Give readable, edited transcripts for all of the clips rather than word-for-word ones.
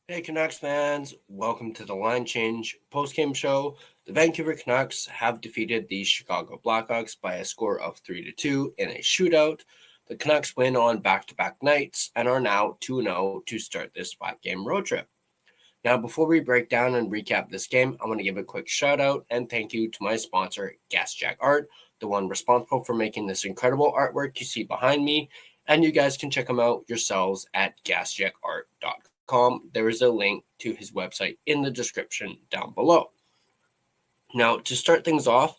Hey Canucks fans, welcome to the Line Change post-game show. The Vancouver Canucks have defeated the Chicago Blackhawks by a score of 3-2 in a shootout. The Canucks win on back-to-back nights and are now 2-0 to start this 5-game road trip. Now, before we break down and recap this game, I want to give a quick shout out and thank you to my sponsor, Gassy Jack Art, the one responsible for making this incredible artwork you see behind me. And you guys can check him out yourselves at gassjackart.com. There is a link to his website in the description down below. Now, to start things off,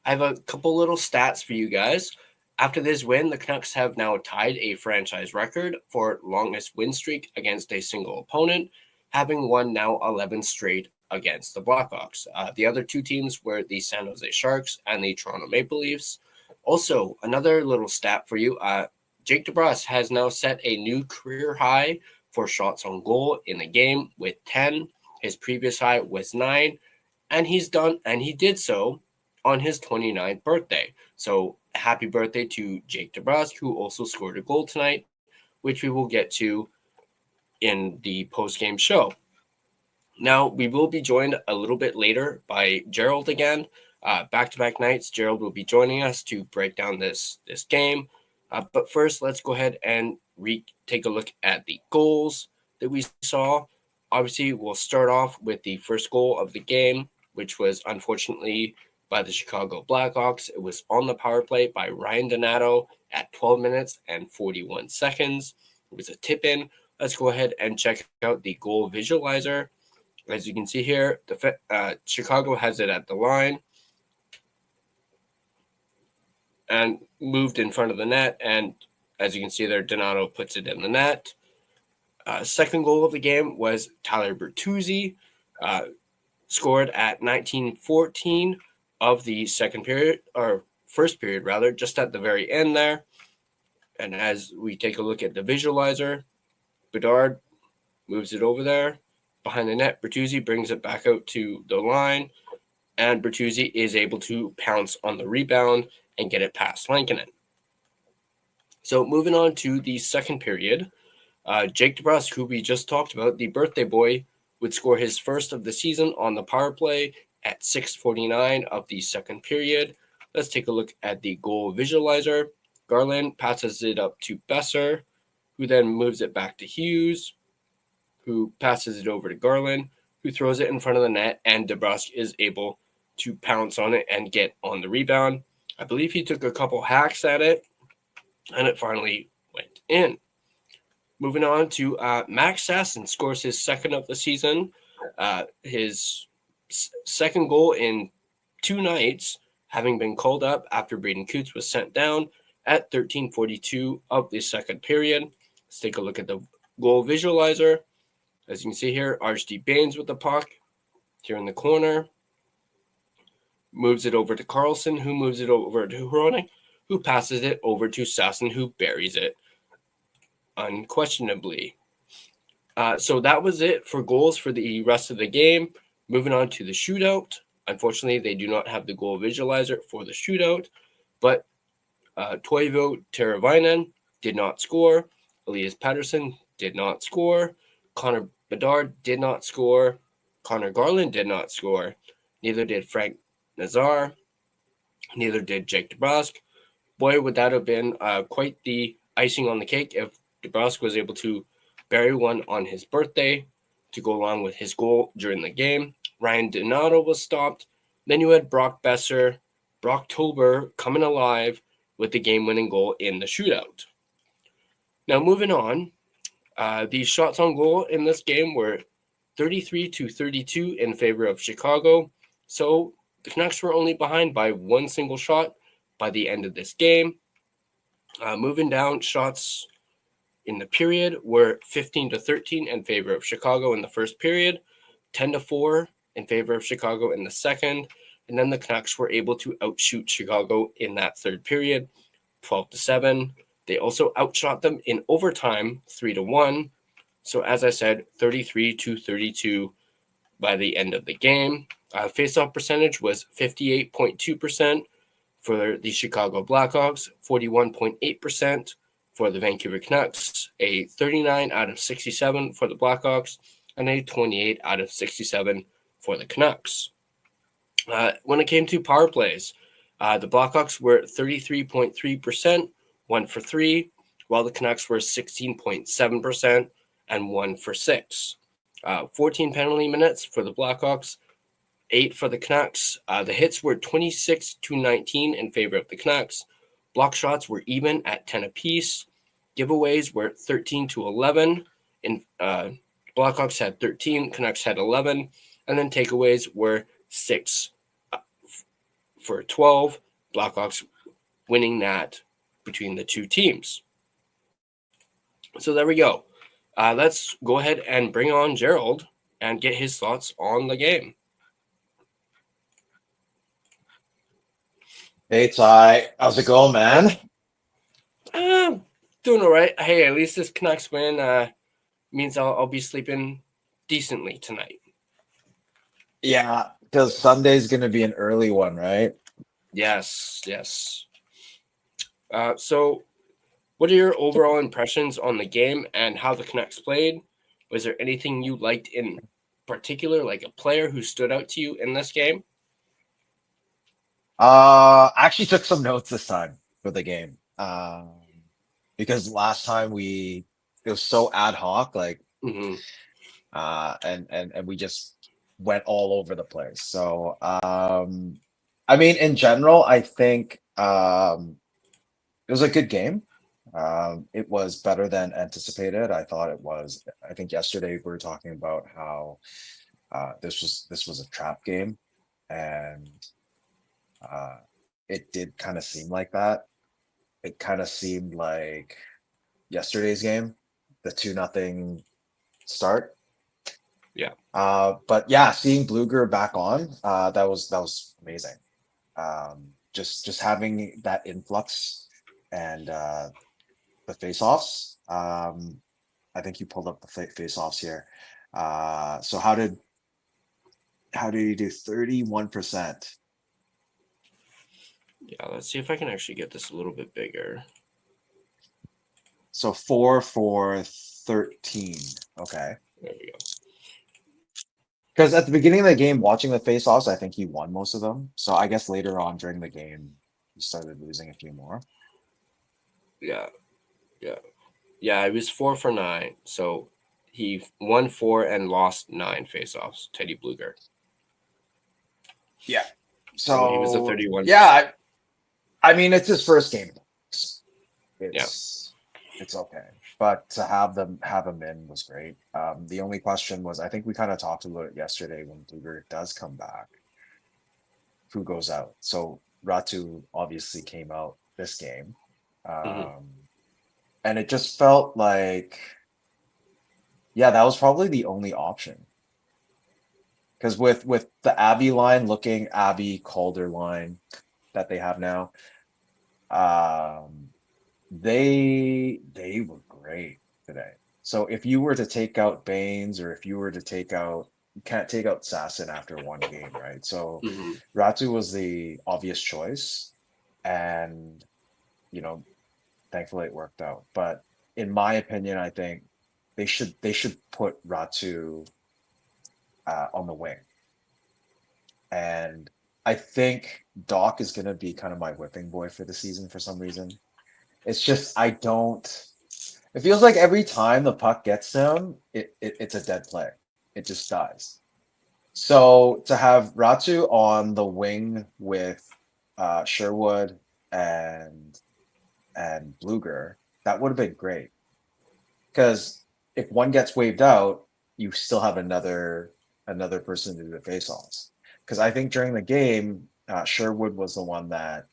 I have a couple little stats for you guys. After this win, the Canucks have now tied a franchise record for longest win streak against a single opponent, having won now 11 straight against the Blackhawks. The other two teams were the San Jose Sharks and the Toronto Maple Leafs. Also, another little stat for you, Jake DeBrusk has now set a new career high for shots on goal in the game with 10. His previous high was 9, and he did so on his 29th birthday. So happy birthday to Jake DeBrusk, who also scored a goal tonight, which we will get to in the post-game show. Now, we will be joined a little bit later by Gerald again. Back-to-back nights, Gerald will be joining us to break down this game. But first, let's go ahead and take a look at the goals that we saw. Obviously, we'll start off with the first goal of the game, which was unfortunately by the Chicago Blackhawks. It was on the power play by Ryan Donato at 12 minutes and 41 seconds. It was a tip-in. Let's go ahead and check out the goal visualizer. As you can see here, Chicago has it at the line and moved in front of the net, and as you can see there, Donato puts it in the net. Second goal of the game was Tyler Bertuzzi, scored at 19:14 of the second period, or first period rather, just at the very end there. And as we take a look at the visualizer, Bedard moves it over there behind the net. Bertuzzi brings it back out to the line, and Bertuzzi is able to pounce on the rebound and get it past Lankinen. So moving on to the second period, Jake DeBrusk, who we just talked about, the birthday boy, would score his first of the season on the power play at 6:49 of the second period. Let's take a look at the goal visualizer. Garland passes it up to Besser, who then moves it back to Hughes, who passes it over to Garland, who throws it in front of the net, and DeBrusk is able to pounce on it and get on the rebound. I believe he took a couple hacks at it, and it finally went in. Moving on to Max Sasson scores his second of the season, his second goal in 2 nights, having been called up after Braden Coots was sent down at 13:42 of the second period. Let's take a look at the goal visualizer. As you can see here, R.J. Baines with the puck here in the corner. Moves it over to Carlson, who moves it over to Hronek, who passes it over to Sasson, who buries it unquestionably. So that was it for goals for the rest of the game. Moving on to the shootout. Unfortunately, they do not have the goal visualizer for the shootout, but Toivo Teravainen did not score. Elias Pettersson did not score. Connor Bedard did not score. Connor Garland did not score. Neither did Frank Nazar. Neither did Jake DeBrusk. Boy, would that have been quite the icing on the cake if DeBrusk was able to bury one on his birthday to go along with his goal during the game. Ryan Donato was stopped. Then you had Brock Besser, Brock Tober coming alive with the game-winning goal in the shootout. Now moving on, the shots on goal in this game were 33-32 in favor of Chicago. So the Canucks were only behind by one single shot by the end of this game. Moving down, shots in the period were 15-13 in favor of Chicago in the first period, 10-4 in favor of Chicago in the second, and then the Canucks were able to outshoot Chicago in that third period, 12-7. They also outshot them in overtime, 3-1. So as I said, 33-32 by the end of the game. Faceoff percentage was 58.2% for the Chicago Blackhawks, 41.8% for the Vancouver Canucks, a 39 out of 67 for the Blackhawks, and a 28 out of 67 for the Canucks. When it came to power plays, the Blackhawks were 33.3%, 1 for 3, while the Canucks were 16.7% and 1 for 6. 14 penalty minutes for the Blackhawks, 8 for the Canucks. The hits were 26-19 in favor of the Canucks. Block shots were even at 10 apiece. Giveaways were 13-11. Blackhawks had 13, Canucks had 11, and then takeaways were 6 for 12. Blackhawks winning that between the two teams. So there we go. Let's go ahead and bring on Gerald and get his thoughts on the game. Hey Ty, how's it going, man? Doing all right. Hey, at least this Canucks win means I'll be sleeping decently tonight. Yeah, because Sunday's gonna be an early one, right? Yes. So what are your overall impressions on the game and how the Canucks played? Was there anything you liked in particular, like a player who stood out to you in this game? I actually took some notes this time for the game. Because last time it was so ad hoc, like Mm-hmm. and we just went all over the place. So I mean in general, I think it was a good game. It was better than anticipated. I thought it was. I think yesterday we were talking about how this was a trap game, and uh, it did kind of seem like that. It kind of seemed like yesterday's game, the 2-0 start. Yeah. But yeah, seeing Bluger back on, that was amazing. Just having that influx and the face-offs. I think you pulled up the face-offs here. So how did you do? 31%. Yeah, let's see if I can actually get this a little bit bigger. So 4 for 13. Okay. There we go. Because at the beginning of the game, watching the face-offs, I think he won most of them. So I guess later on during the game, he started losing a few more. Yeah. It was 4 for 9. So he won 4 and lost 9 faceoffs. Teddy Bluger. Yeah. So he was a So 31%. yeah, I mean it's his first game. Yeah. It's okay. But to have him in was great. The only question was, I think we kind of talked about it yesterday when Bluger does come back, who goes out? So Ratu obviously came out this game. Mm-hmm. And it just felt like, yeah, that was probably the only option. Because with the Abby line looking Abby Calder line that they have now, um, they were great today. So if you were to take out Baines, or if you were to take out, you can't take out Sasson after one game, right? So Mm-hmm. Ratu was the obvious choice, and you know, thankfully it worked out. But in my opinion, I think they should put Ratu on the wing, and I think Doc is going to be kind of my whipping boy for the season for some reason. It's just I don't. It feels like every time the puck gets to him, it's a dead play. It just dies. So to have Ratu on the wing with Sherwood and Bluger, that would have been great. Because if one gets waved out, you still have another person to do the face-offs. Because I think during the game, Sherwood was the one that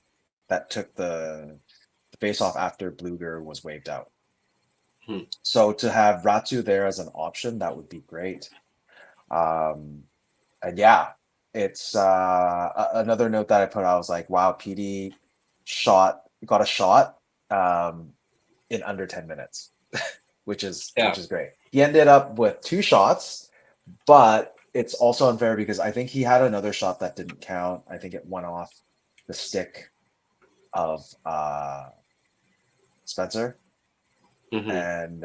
took the face-off after Bluger was waved out. Hmm. So to have Ratu there as an option, that would be great. Um, and yeah, it's another note that I put. I was like, wow, PD got a shot in under 10 minutes, which is Yeah. great. He ended up with 2 shots, but it's also unfair because I think he had another shot that didn't count. I think it went off the stick of Spencer. Mm-hmm. And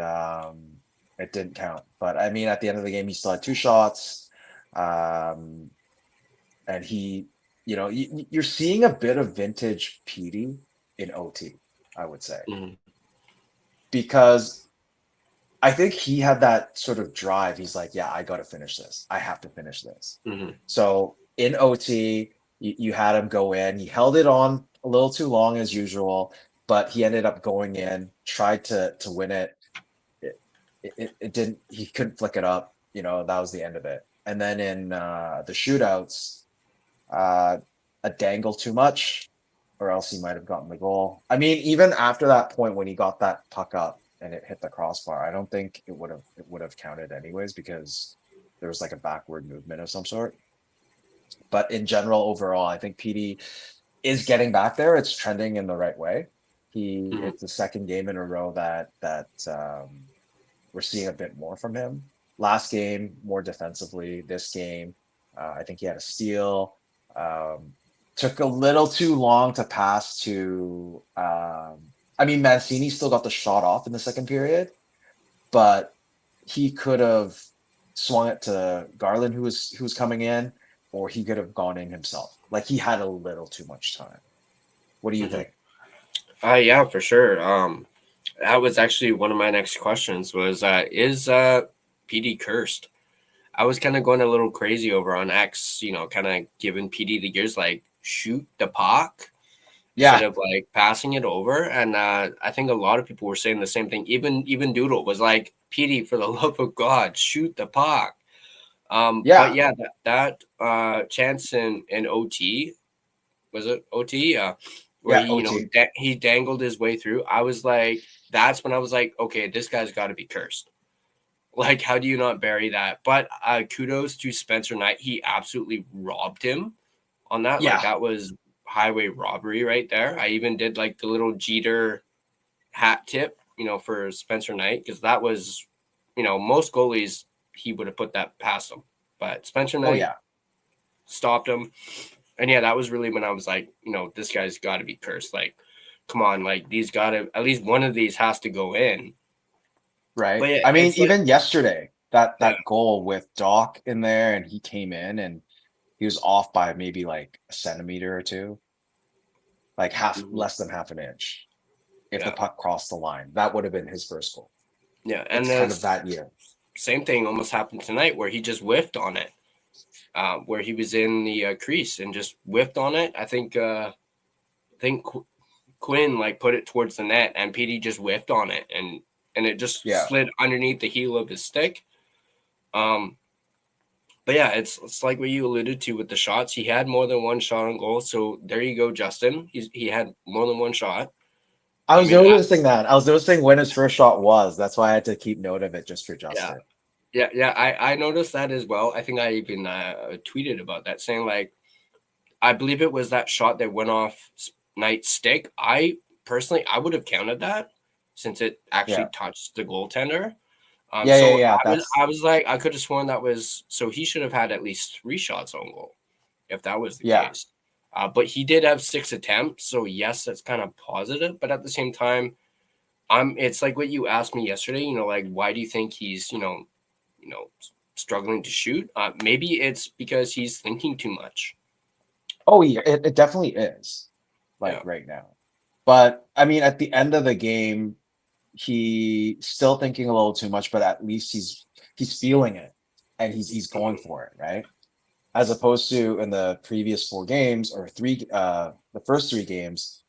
it didn't count. But I mean, at the end of the game, he still had 2 shots. Um, and he, you're seeing a bit of vintage Petey in OT, I would say, Mhm. because I think he had that sort of drive. He's like, yeah, I got to finish this. I have to finish this. Mhm. So in OT, you had him go in. He held it on a little too long as usual, but he ended up going in, tried to win it. It didn't. He couldn't flick it up. That was the end of it. And then in the shootouts, uh, a dangle too much, or else he might have gotten the goal. I mean, even after that point when he got that puck up and it hit the crossbar, I don't think it would have counted anyways because there was like a backward movement of some sort. But in general, overall, I think PD is getting back there. It's trending in the right way. Mhm. It's the second game in a row that we're seeing a bit more from him. Last game, more defensively. This game, I think he had a steal. Um, Took a little too long to pass to. I mean, Mancini still got the shot off in the second period, but he could have swung it to Garland, who was coming in, or he could have gone in himself. Like he had a little too much time. What do you Mhm. think? Yeah, for sure. That was actually one of my next questions was is PD cursed? I was kind of going a little crazy over on X, kind of giving PD the gears like shoot the puck instead Yeah, of like passing it over. And I think a lot of people were saying the same thing. Even Doodle was like, PD, for the love of God, shoot the puck. But yeah, yeah, that chance in OT, was it OT? Where yeah. he OT. he dangled his way through. I was like, that's when I was like, okay, this guy's got to be cursed. Like, how do you not bury that? But kudos to Spencer Knight. He absolutely robbed him on that. Like, Yeah, that was highway robbery right there. I even did like the little Jeter hat tip, for Spencer Knight, because that was, most goalies, he would have put that past him. But Spencer oh Knight yeah. stopped him. And yeah, that was really when I was like, this guy's got to be cursed. Like, come on, like, these got to, at least one of these has to go in. Right. But yeah, I mean, it's like, even yesterday, that yeah. that goal with Doc in there, and he came in and he was off by maybe like a centimeter or two, like half Mhm. less than half an inch. If the Yeah. puck crossed the line, that would have been his first goal. Yeah. And It's kind the of that year. same thing almost happened tonight where he just whiffed on it, where he was in the crease and just whiffed on it. I think Quinn like put it towards the net and PD just whiffed on it and it just Yeah. slid underneath the heel of his stick. Um, but yeah, it's like what you alluded to with the shots. He had more than one shot on goal, so there you go, Justin. He had more than one shot. I I was mean, noticing that. I was noticing when his first shot was. That's why I had to keep note of it just for yeah, Justin. yeah. I noticed that as well. I think I even tweeted about that, saying like I believe it was that shot that went off Knight's stick. I personally, I would have counted that since it actually Yeah. touched the goaltender. Yeah, yeah, So yeah. I was like, I could have sworn that was so he should have had at least 3 shots on goal if that was the Yeah. case. But he did have 6 attempts, so yes, that's kind of positive. But at the same time, it's like what you asked me yesterday. Like why do you think he's you know struggling to shoot? Maybe it's because he's thinking too much. Oh yeah, it definitely is, like Yeah. right now. But I mean, at the end of the game, he still thinking a little too much, but at least he's feeling it and he's going Mhm. for it, right? As opposed to in the previous 4 games or the first 3 games,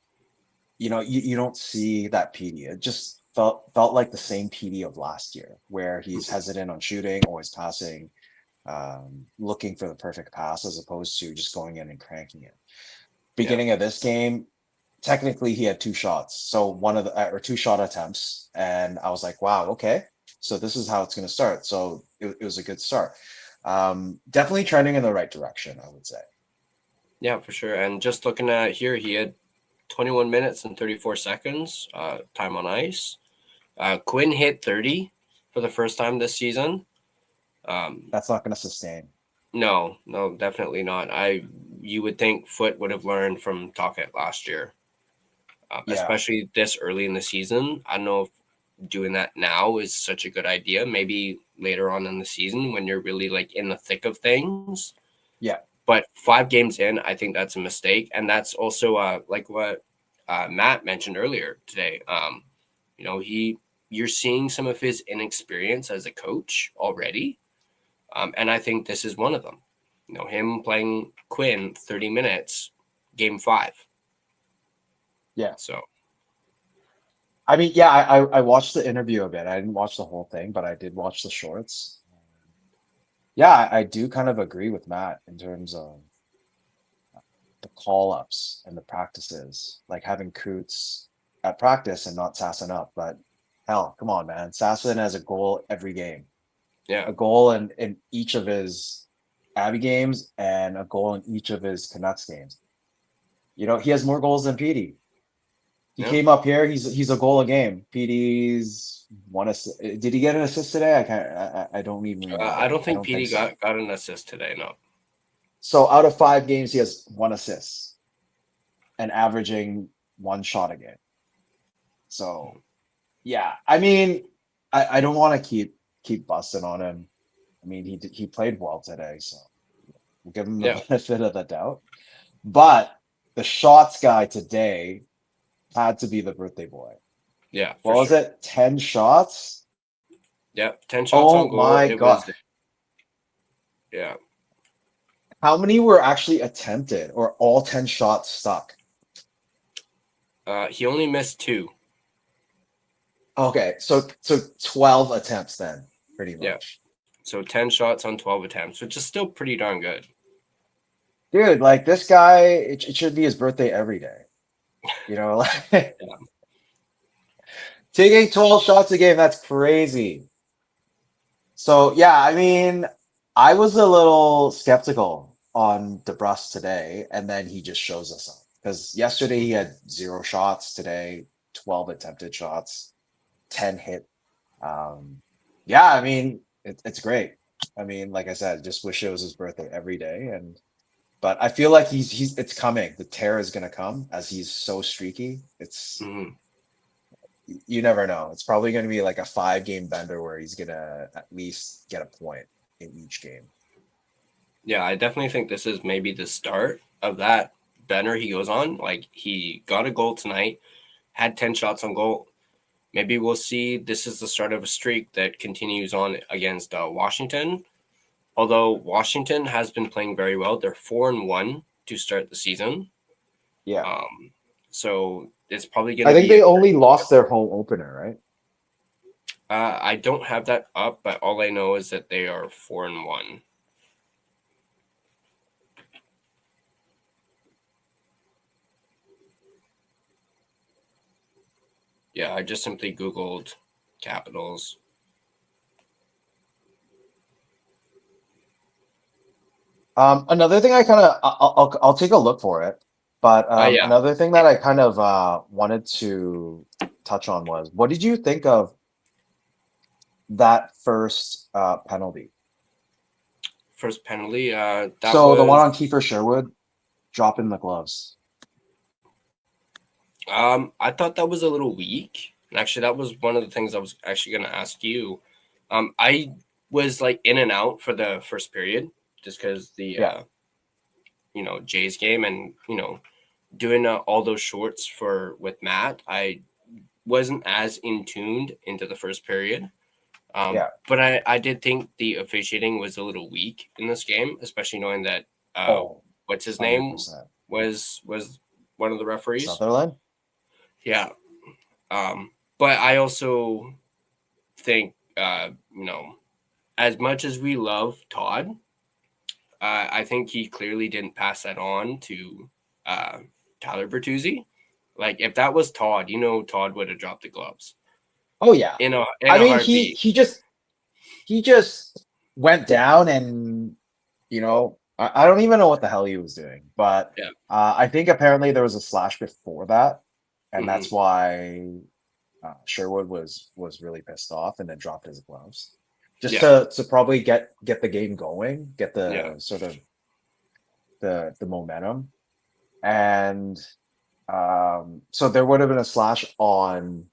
you don't see that PD. It just felt like the same PD of last year, where he's Mhm. hesitant on shooting, always passing, looking for the perfect pass as opposed to just going in and cranking it. Yeah. Beginning of this game, technically he had 2 shots, so one of the or 2 shot attempts, and I was like, wow, okay, so this is how it's going to start. So it was a good start. Definitely trending in the right direction, I would say. Yeah, for sure. And just looking at here, he had 21 minutes and 34 seconds time on ice. Quinn hit 30 for the first time this season. Um, That's not going to sustain. no, no, definitely not. You would think Foot would have learned from Talkett last year, Yeah, especially this early in the season. I don't know doing that now is such a good idea. Maybe later on in the season when you're really like in the thick of things. Yeah. But 5 games in, I think that's a mistake, and that's also like what Matt mentioned earlier today. You know, you're seeing some of his inexperience as a coach already, and I think this is one of them. You know, him playing Quinn 30 minutes, game 5. Yeah. So I mean, yeah, I watched the interview a bit. I didn't watch the whole thing, but I did watch the shorts. Yeah, I do kind of agree with Matt in terms of the call-ups and the practices, like having Coots at practice and not sassing up. But hell, come on, man. Sasson has a goal every game, yeah, a goal in each of his Abby games and a goal in each of his Canucks games. You know, he has more goals than Petey. He yeah. came up here. He's a goal a game. Petey's one assist. Did he get an assist today? I can't. I don't even I remember. don't I think don't think PD so. got an assist today. No. So out of 5 games, he has 1 assist and averaging 1 shot a game. So yeah, I mean, I don't want to keep busting on him. I mean, he played well today, so we'll give him the Yeah, benefit of the doubt. But the shots guy today had to be the birthday boy. yeah, What for was sure. it? 10 shots? Yeah, 10 shots on Oh goal. my It God. was yeah. How many were actually attempted or all 10 shots stuck? He only missed 2. Okay, so 12 attempts then, pretty Yeah, much. so 10 shots on 12 attempts, which is still pretty darn good. Dude, like this guy, it should be his birthday every day. You know, like Yeah, taking 12 shots a game, that's crazy. So yeah, I mean, I was a little skeptical on DeBrusque today, and then he just shows us up. Because yesterday he had 0 shots, today 12 attempted shots, 10 hit. Um, yeah, I mean, it's great. I mean, like I said, just wish it was his birthday every day. And but I feel like he's it's coming. The tear is gonna come as he's so streaky. It's hmm you never know. It's probably gonna be like a 5 game bender where he's gonna at least get a point in each game. yeah. I definitely think this is maybe the start of that banner he goes on. Like he got a goal tonight, had 10 shots on goal. Maybe we'll see this is the start of a streak that continues on against Washington. Although Washington has been playing very well, they're 4-1 to start the season. Yeah. Um, so it's probably going I to think be. they only lost their home opener, right? I don't have that up, but all I know is that they are 4-1. Yeah, I just simply Googled Capitals. Another thing I kind of I'll take a look for it, but Yeah. another thing that I kind of wanted to touch on was what did you think of that first penalty? First penalty. That So the one was. on Kiefer Sherwood dropping the gloves. I thought that was a little weak. And actually, that was one of the things I was actually going to ask you. I was like in and out for the first period just because the Yeah. Jays game and doing all those shorts with Matt. I wasn't as in tuned into the first period. Yeah. But I did think the officiating was a little weak in this game, especially knowing that Oh, what's his name 100%. was one of the referees. Sutherland? Yeah. But I also think as much as we love Todd, I think he clearly didn't pass that on to Tyler Bertuzzi. Like if that was Todd, Todd would have dropped the gloves Oh yeah. in I a mean, he heartbeat. he just he just went down and I don't even know what the hell he was doing, but Yeah. I think apparently there was a slash before that, and hmm that's why Sherwood was really pissed off and then dropped his gloves just Yeah. to probably get the game going, get Yeah. the sort of the momentum, and so there would have been a slash on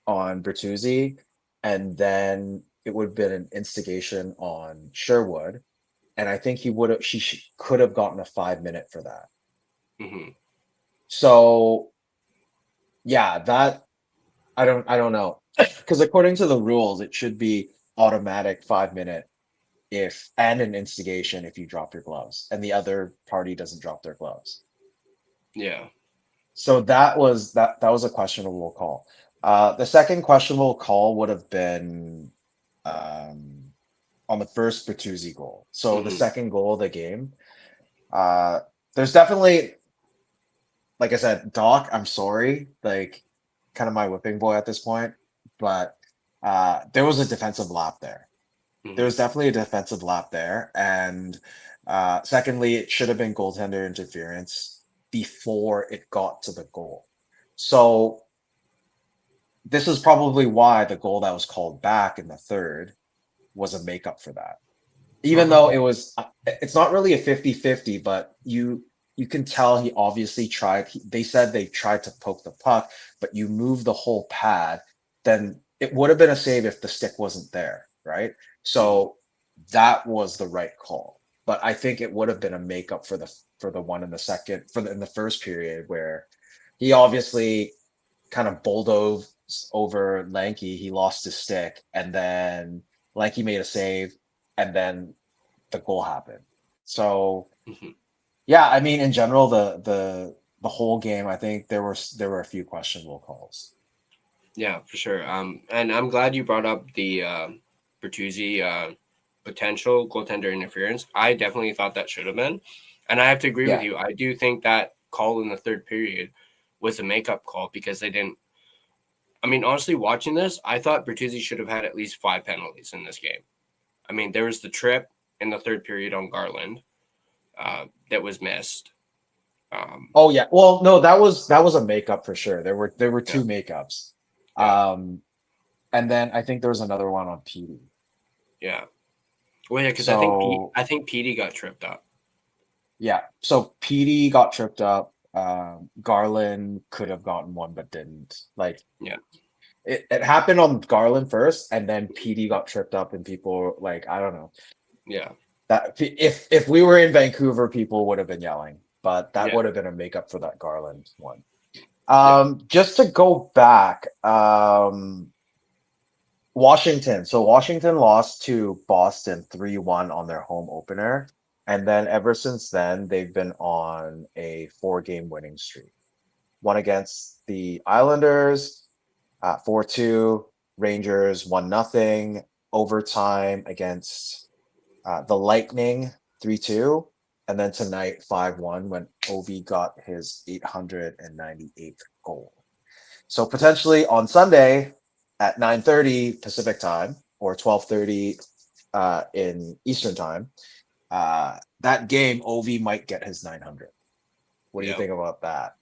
on Bertuzzi, and then it would have been an instigation on Sherwood, and I think he would have could have gotten a 5 minute for that. Hmm. So yeah, that I don't know. Because according to the rules, it should be automatic 5 minute if and an instigation if you drop your gloves and the other party doesn't drop their gloves. Yeah. So that was a questionable call. The second questionable call would have been um, on the first Bertuzzi goal. So the Hmm. second goal of the game. Uh, there's definitely, like I said, Doc, I'm sorry, like kind of my whipping boy at this point, but there was a defensive lap there. There Hmm. was definitely a defensive lap there, and secondly, it should have been goaltender interference before it got to the goal. So this is probably why the goal that was called back in the third was a makeup for that. Even though it was, it's not really a 50-50, but you can tell he obviously tried. They said they tried to poke the puck, but you move the whole pad, then it would have been a save if the stick wasn't there, right? Hmm. So that was the right call. But I think it would have been a makeup for the one in the second in the first period where he obviously kind of bulldozed over Lanky. He lost his stick, and then Lanky made a save, and then the goal happened. So Hmm. yeah, I mean, in general, the whole game, I think there were a few questionable calls. Yeah, for sure. And I'm glad you brought up the Bertuzzi potential goaltender interference. I definitely thought that should have been, and I have to agree with Yeah, you. I do think that call in the third period was a makeup call because they didn't. I mean, honestly, watching this, I thought Bertuzzi should have had at least 5 penalties in this game. I mean, there was the trip in the third period on Garland that was missed. Um, oh yeah. Well, no, that was a makeup for sure. There were yeah, two makeups. yeah, Um, and then I think there was another one on PD. yeah. Well, yeah, because So I think Petey got tripped up. yeah, so PD got tripped up. Garland could have gotten one but didn't. Like Yeah, it happened on Garland first, and then PD got tripped up, and people like I don't know yeah, that if we were in Vancouver, people would have been yelling, but that yeah, would have been a makeup for that Garland one. yeah. Just to go back, Washington. So Washington lost to Boston 3-1 on their home opener. And then ever since then, they've been on a 4 game winning streak. One against the Islanders, 4-2, Rangers 1-0, overtime against the Lightning 3-2, and then tonight 5-1 when Ovi got his 898th goal. So potentially on Sunday at 9:30 Pacific time or 12:30 in Eastern time, that game Ovi might get his 900. What do you Yeah. think about that?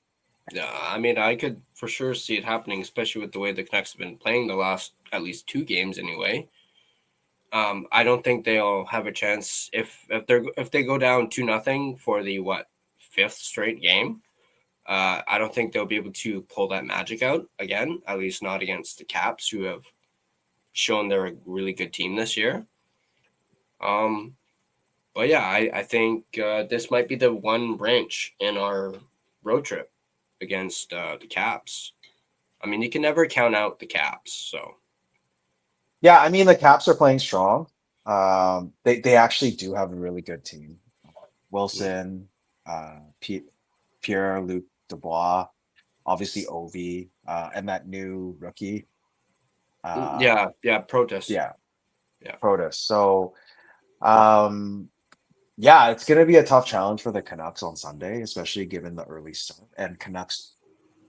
Yeah, I mean, I could for sure see it happening, especially with the way the Canucks have been playing the last at least 2 games anyway. I don't think they'll have a chance if they go down 2-0 for the fifth straight game. I don't think they'll be able to pull that magic out again. At least not against the Caps, who have shown they're a really good team this year. Um, but yeah, I think this might be the one wrench in our road trip against the Caps. I mean, you can never count out the Caps. So Yeah, I mean the Caps are playing strong. They actually do have a really good team. Wilson, Pierre Luc Dubois, obviously Ovi, and that new rookie. yeah, Uh, yeah, protest. yeah, Yeah, Protus. So um, yeah, it's going to be a tough challenge for the Canucks on Sunday, especially given the early start. And Canucks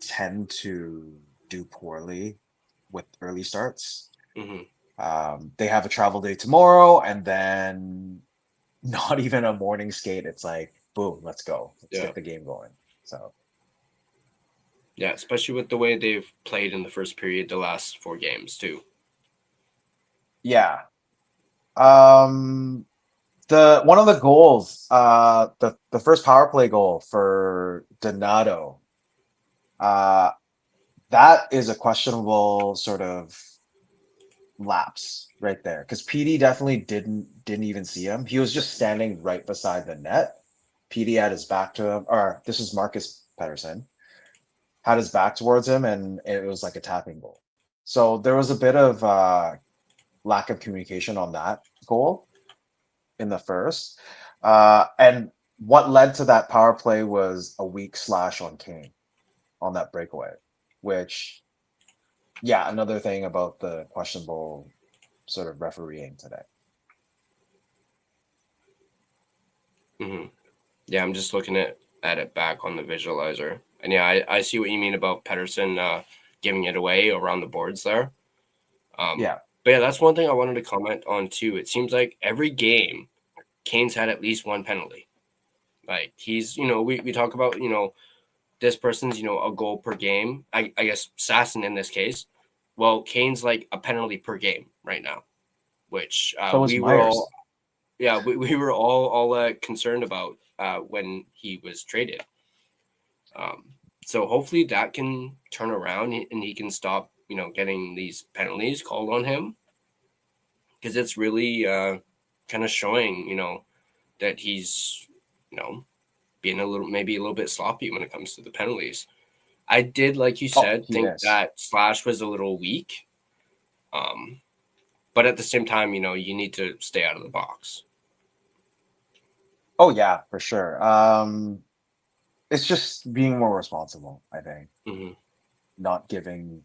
tend to do poorly with early starts. hmm, They have a travel day tomorrow, and then not even a morning skate. It's like, boom, let's go. Let's yeah, get the game going. So, yeah. Especially with the way they've played in the first period, the last 4 games too. yeah. Um, the one of the goals, the first power play goal for Donato, uh, that is a questionable sort of lapse right there, because PD definitely didn't even see him. He was just standing right beside the net. PD had his back to him, or this is Marcus Pettersson, had his back towards him, and it was like a tapping goal. So there was a bit of lack of communication on that goal in the first. And what led to that power play was a weak slash on Kane on that breakaway, which, yeah, another thing about the questionable sort of refereeing today. Mm-hmm. Yeah, I'm just looking at it back on the visualizer. And yeah, I see what you mean about Pedersen giving it away around the boards there. Yeah. But yeah, that's one thing I wanted to comment on too. It seems like every game, Kane's had at least one penalty. Like he's, we talk about, this person's, a goal per game. I guess Sasson in this case. Well, Kane's like a penalty per game right now, which So was we were all, Myers. yeah, we were all concerned about when he was traded. So hopefully that can turn around and he can stop, getting these penalties called on him, because it's really kind of showing, that he's, being maybe a little bit sloppy when it comes to the penalties. I did, like you Oh, said, he think is. that Slash was a little weak. But at the same time, you need to stay out of the box. Oh yeah, for sure. It's just being more responsible, I think. Mm-hmm. Not giving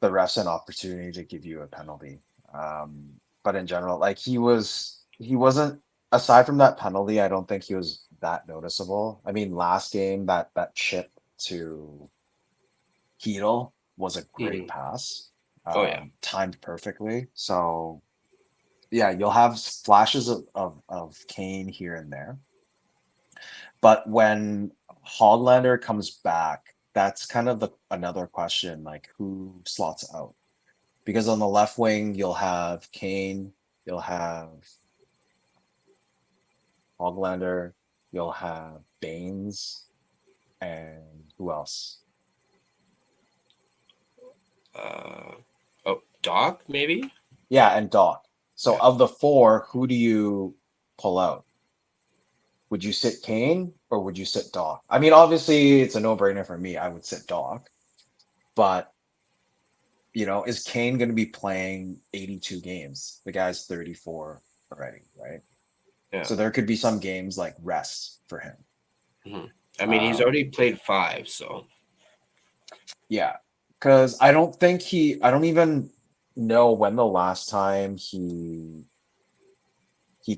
the refs an opportunity to give you a penalty. But in general, like he wasn't, aside from that penalty, I don't think he was that noticeable. I mean, last game that chip to Heedle was a great Mm-hmm. pass, Oh yeah. timed perfectly. So yeah, you'll have flashes of Kane here and there. But when Hollander comes back, that's kind of the another question, like who slots out? Because on the left wing, you'll have Kane, you'll have Hollander, you'll have Baines, and who else? Doc maybe. Yeah, and Doc. So Yeah. of the four, who do you pull out? Would you sit Kane or would you sit Doc? I mean, obviously, it's a no-brainer for me. I would sit Doc, but is Kane going to be playing 82 games? The guy's 34 already, right? Yeah. So there could be some games like rest for him. Mm-hmm. I mean, he's already Um, played 5, so yeah, because I don't even know when the last time he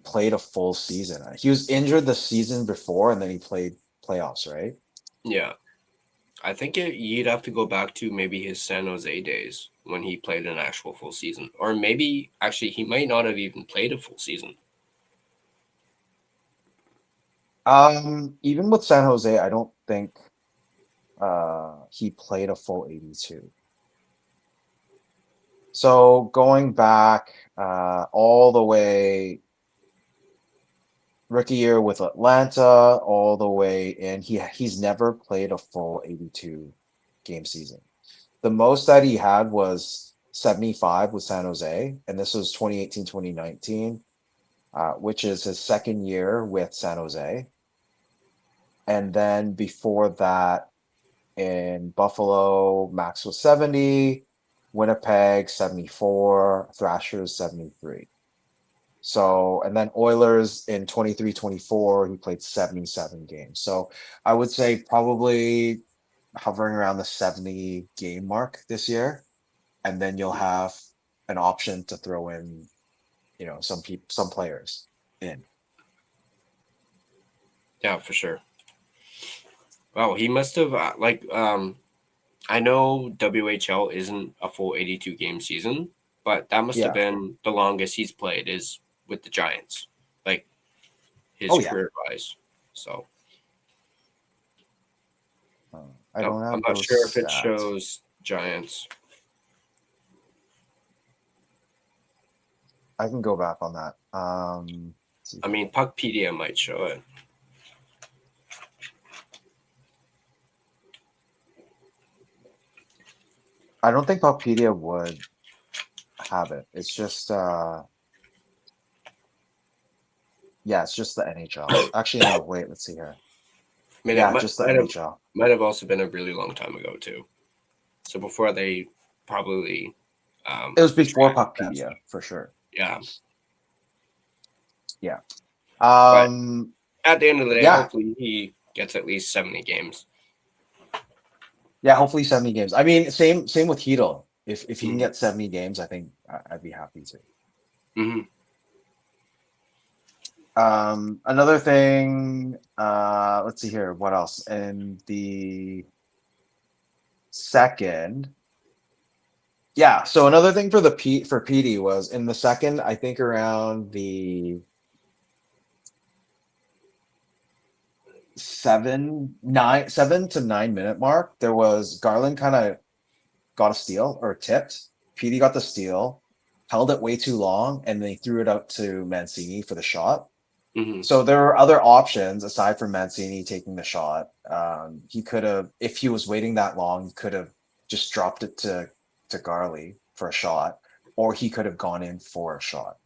played a full season. He was injured the season before, and then he played playoffs, right? yeah. I think you'd have to go back to maybe his San Jose days when he played an actual full season, or maybe actually he might not have even played a full season. Even with San Jose, I don't think he played a full 82. So going back all the way rookie year with Atlanta, all the way in, he's never played a full 82 game season. The most that he had was 75 with San Jose, and this was 2018, 2019, which is his second year with San Jose. And then before that, in Buffalo, Max was 70, Winnipeg 74, Thrashers 73. So, and then Oilers in 23, 24, he played 77 games. So I would say probably hovering around the 70 game mark this year. And then you'll have an option to throw in, some players in. Yeah, for sure. Wow, he must have I know WHL isn't a full 82 game season, but that must have Yeah. been the longest he's played is with the Giants, like his Oh yeah. career wise. So I don't I'm have not those sure if it stats. shows Giants. I can go back on that. Let's see I here. mean, Puckpedia might show it. I don't think Puckpedia would have it. It's just yeah, it's just the NHL. Actually, no, wait, let's see here. I mean, it Yeah, might, just the NHL. might have also been a really long time ago too. So before they probably It was before tracked that Puckpedia stuff. for sure. Yeah. Yeah. But Um, at the end of the day, yeah, hopefully he gets at least 70 games. yeah. Hopefully 70 games. I mean, same with Heedle. If he can Mm-hmm. get 70 games, I think I'd be happy to. Mm-hmm. Another thing, let's see here. What else? In the second, yeah. So another thing for for PD was in the second, I think around the 7 to 9 minute mark, there was Garland kind of got a steal or tipped. PD got the steal, held it way too long, and they threw it out to Mancini for the shot. Mm-hmm. So there were other options aside from Mancini taking the shot. He could have, if he was waiting that long, he could have just dropped it to Garley for a shot, or he could have gone in for a shot.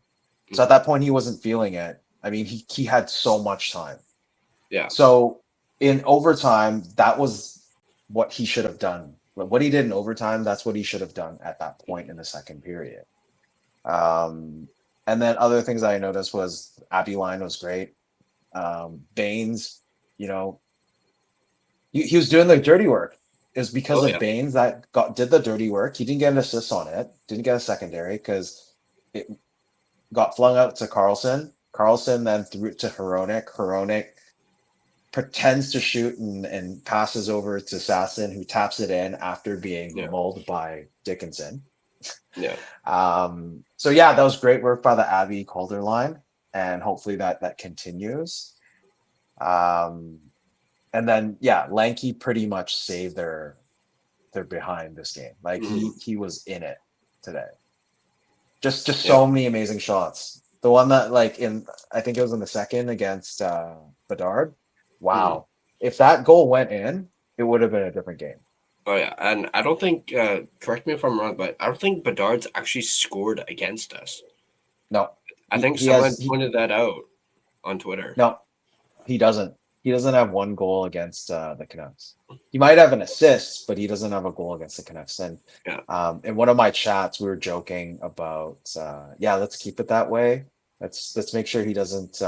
So at Mm-hmm. that point, he wasn't feeling it. I mean, he had so much time. Yeah. So in overtime, that was what he should have done. What he did in overtime, that's what he should have done at that point in the second period. Um, and then other things I noticed was Abbey line was great. Baines, you know, he was doing the dirty work. It was because Oh of yeah. Baines that did the dirty work. He didn't get an assist on it, didn't get a secondary because it got flung out to Carlson. Carlson then threw it to Hronek. Hronek pretends to shoot and passes over to Sasson, who taps it in after being Yeah. mauled by Dickinson. Yeah. So yeah, that was great work by the Abbey Calder line, and hopefully that continues. Um, and then yeah, Lanky pretty much saved their behind this game. Like Mm-hmm. he was in it today. Just Yeah. so many amazing shots. The one that like in I think it was in the second against Bedard. Mm-hmm. Wow. If that goal went in, it would have been a different game. Oh yeah, and I don't think. Correct me if I'm wrong, but I don't think Bedard's actually scored against us. No. I He think he has someone pointed that out on Twitter. no, he doesn't. He doesn't have one goal against the Canucks. He might have an assist, but he doesn't have a goal against the Canucks. And Yeah. in one of my chats, we were joking about yeah, let's keep it that way. Let's make sure he doesn't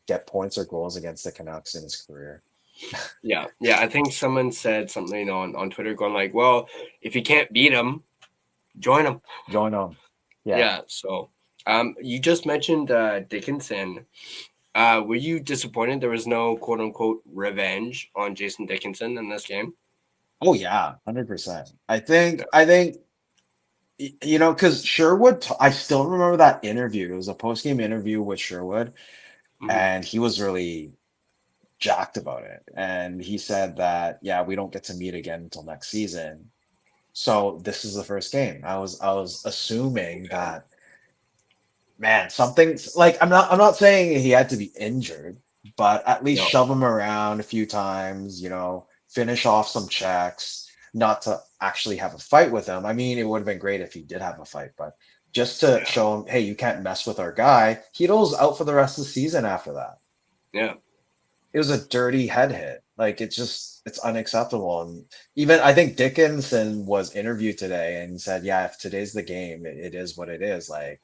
get points or goals against the Canucks in his career. Yeah. Yeah. I think someone said something on Twitter going like, "Well, if you can't beat him, join him." Join on. Yeah. Yeah. So, you just mentioned Dickinson. Were you disappointed there was no quote unquote revenge on Jason Dickinson in this game? Oh yeah, 100%. Yeah. I think you know, because Sherwood, I still remember that interview. It was a post-game interview with Sherwood, Mm-hmm. and he was really jacked about it. And he said that, yeah, we don't get to meet again until next season. So this is the first game. I was assuming that, man, something's like I'm not saying he had to be injured, but at least No. shove him around a few times, you know, finish off some checks, not to actually have a fight with him. I mean, it would have been great if he did have a fight, but just to Yeah. show him, hey, you can't mess with our guy. Hedo's out for the rest of the season after that. Yeah. It was a dirty head hit. Like it's unacceptable. And even I think Dickinson was interviewed today and said, yeah, if today's the game, it is what it is. Like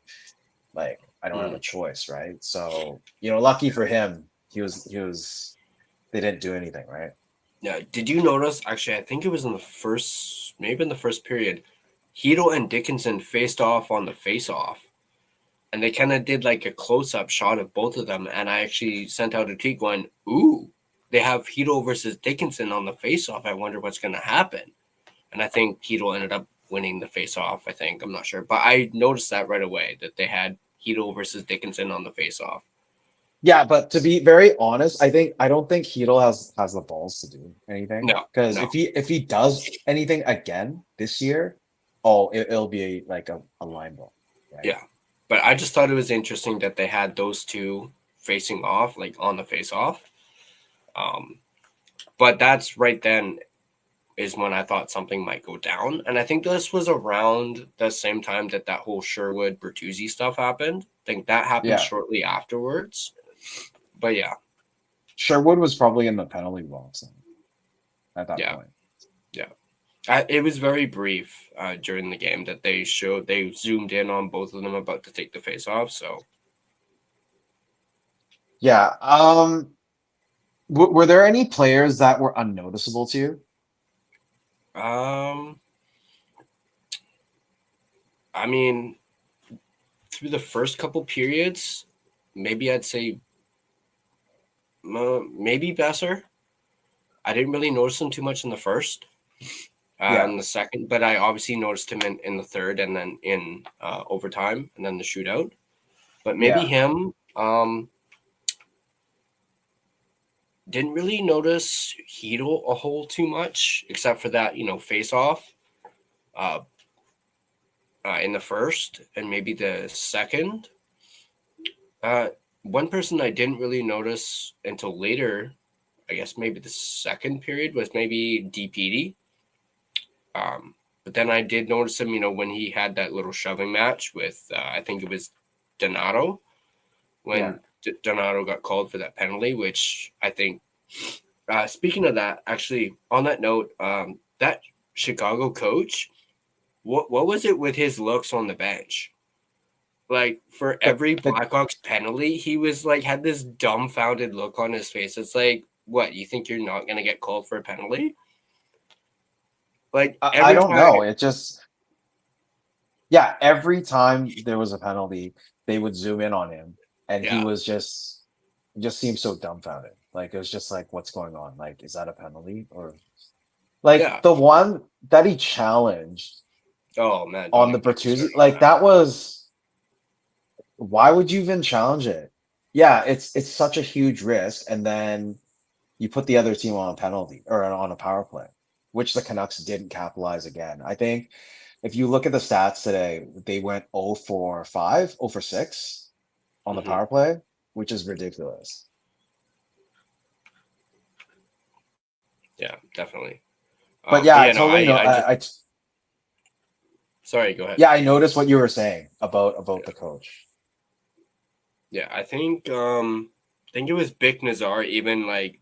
I don't have Mm. a choice, right? So, you know, lucky for him, he was they didn't do anything, right? Yeah. Did you notice? Actually, I think it was in the first, maybe in the first period, Hito and Dickinson faced off on the face-off, and they kind of did like a close-up shot of both of them. And I actually sent out a tweet going, "Ooh, they have Hito versus Dickinson on the face-off. I wonder what's going to happen." And I think Hito ended up winning the face-off. I think I'm not sure, but I noticed that right away that they had Hito versus Dickinson on the face-off. Yeah, but to be very honest, I don't think Heedle has the balls to do anything. No, Because no, if he does anything again this year, oh, it'll be like a line ball, right? yeah. But I just thought it was interesting that they had those two facing off, like on the face-off. Um, but that's right then. is when I thought something might go down. And I think this was around the same time that whole Sherwood Bertuzzi stuff happened. I think that happened Yeah. shortly afterwards. But yeah. Sherwood was probably in the penalty box at that point. Yeah. It was very brief during the game that they zoomed in on both of them about to take the face off. So yeah. Were there any players that were unnoticeable to you? I mean, through the first couple periods, maybe I'd say maybe Besser. I didn't really notice him too much in the first. In the second, but I obviously noticed him in the third and then in overtime and then the shootout. But maybe him. Didn't really notice Heedle a whole too much, except for that, face off in the first and maybe the second. One person I didn't really notice until later, I guess maybe the second period, was maybe DPD. But then I did notice him, when he had that little shoving match with, I think it was Donato, when Donato got called for that penalty, which I think, speaking of that, actually, on that note, that Chicago coach, what was it with his looks on the bench? Like, for every Blackhawks penalty, he was like, had this dumbfounded look on his face. It's like, what, you think you're not going to get called for a penalty? Like, I don't know. It just, every time there was a penalty, they would zoom in on him, and he was just seemed so dumbfounded. Like, it was just like, what's going on? Like, is that a penalty? Or like the one that he challenged oh man, on the Bertuzzi, like that was, why would you even challenge it? Yeah, it's such a huge risk, and then you put the other team on a penalty or on a power play, which the Canucks didn't capitalize again. I think if you look at the stats today, they went 0 for 5, 0 for 6 on the power play, which is ridiculous. Yeah, definitely. But I totally know. Sorry, go ahead. Yeah, I noticed what you were saying about the coach. Yeah, I think it was Bick Nazar even like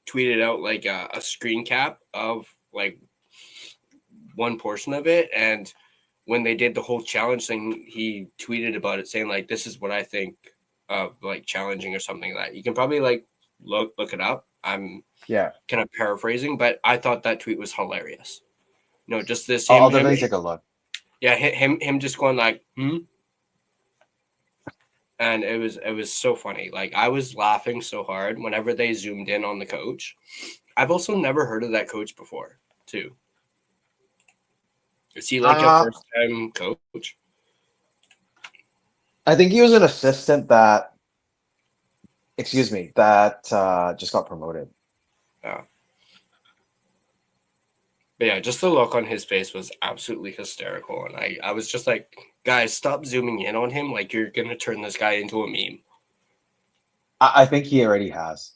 tweeted out like a screen cap of like one portion of it, and when they did the whole challenge thing, he tweeted about it saying like, "This is what I think of like challenging," or something like that. You can probably like look it up. I'm kind of paraphrasing, but I thought that tweet was hilarious. Just this. I'll definitely take a look. Yeah, him just going like, and it was so funny. Like, I was laughing so hard whenever they zoomed in on the coach. I've also never heard of that coach before, too. Is he like a first-time coach? I think he was an assistant that just got promoted. Yeah. But yeah, just the look on his face was absolutely hysterical. And I was just like, guys, stop zooming in on him. Like, you're going to turn this guy into a meme. I think he already has.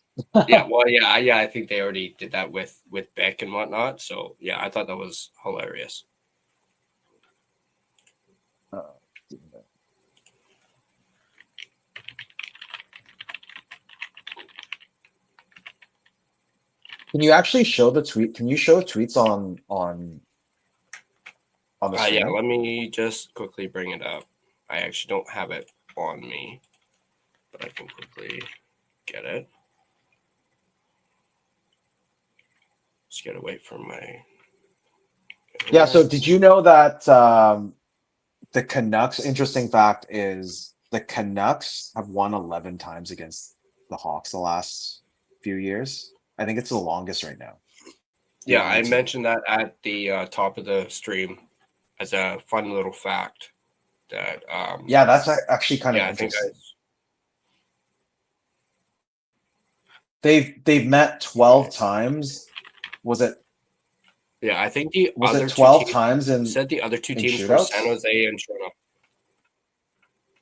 Yeah, well, yeah, I think they already did that with Beck and whatnot. So, yeah, I thought that was hilarious. Can you actually show the tweet? Can you show tweets on the screen? Yeah, let me just quickly bring it up. I actually don't have it on me, but I can quickly get it. Just gotta wait for my. Yeah. So did you know that the Canucks? Interesting fact is the Canucks have won 11 times against the Hawks the last few years. I think it's the longest right now. Yeah, I mentioned that at the top of the stream as a fun little fact. That that's actually kind of interesting. They've met 12 times. Was it? Yeah, I think the was other it 12 teams, times in said the other two teams shootouts? were San Jose and Toronto.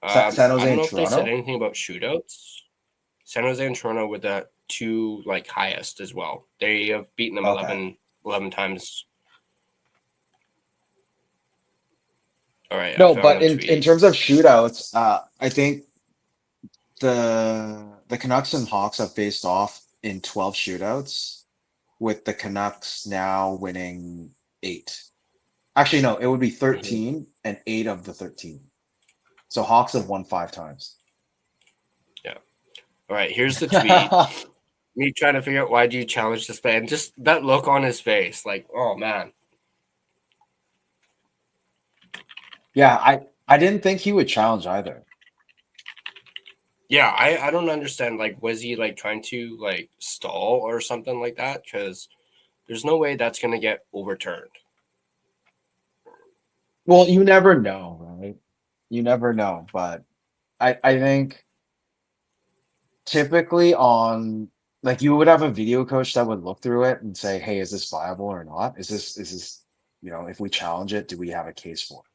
San Jose I don't and know if Toronto? they said anything about shootouts. San Jose and Toronto were the two like highest as well. They have beaten them 11 11 times. All right, I No, found but the in tweet. terms of shootouts, I think the Canucks and Hawks have faced off in 12 shootouts, with the Canucks now winning 8. Actually, no, it would be Mhm. 13 and 8 of the 13. So Hawks have won 5 times. Yeah. All right, here's the tweet. Me trying to figure out why do you challenge this man? Just that look on his face, like, oh man. Yeah, I didn't think he would challenge either. Yeah, I don't understand. Like, was he like trying to like stall or something like that? Because there's no way that's gonna get overturned. Well, you never know, right? You never know, but I think typically on, like, you would have a video coach that would look through it and say, "Hey, is this viable or not? Is this, if we challenge it, do we have a case for it?"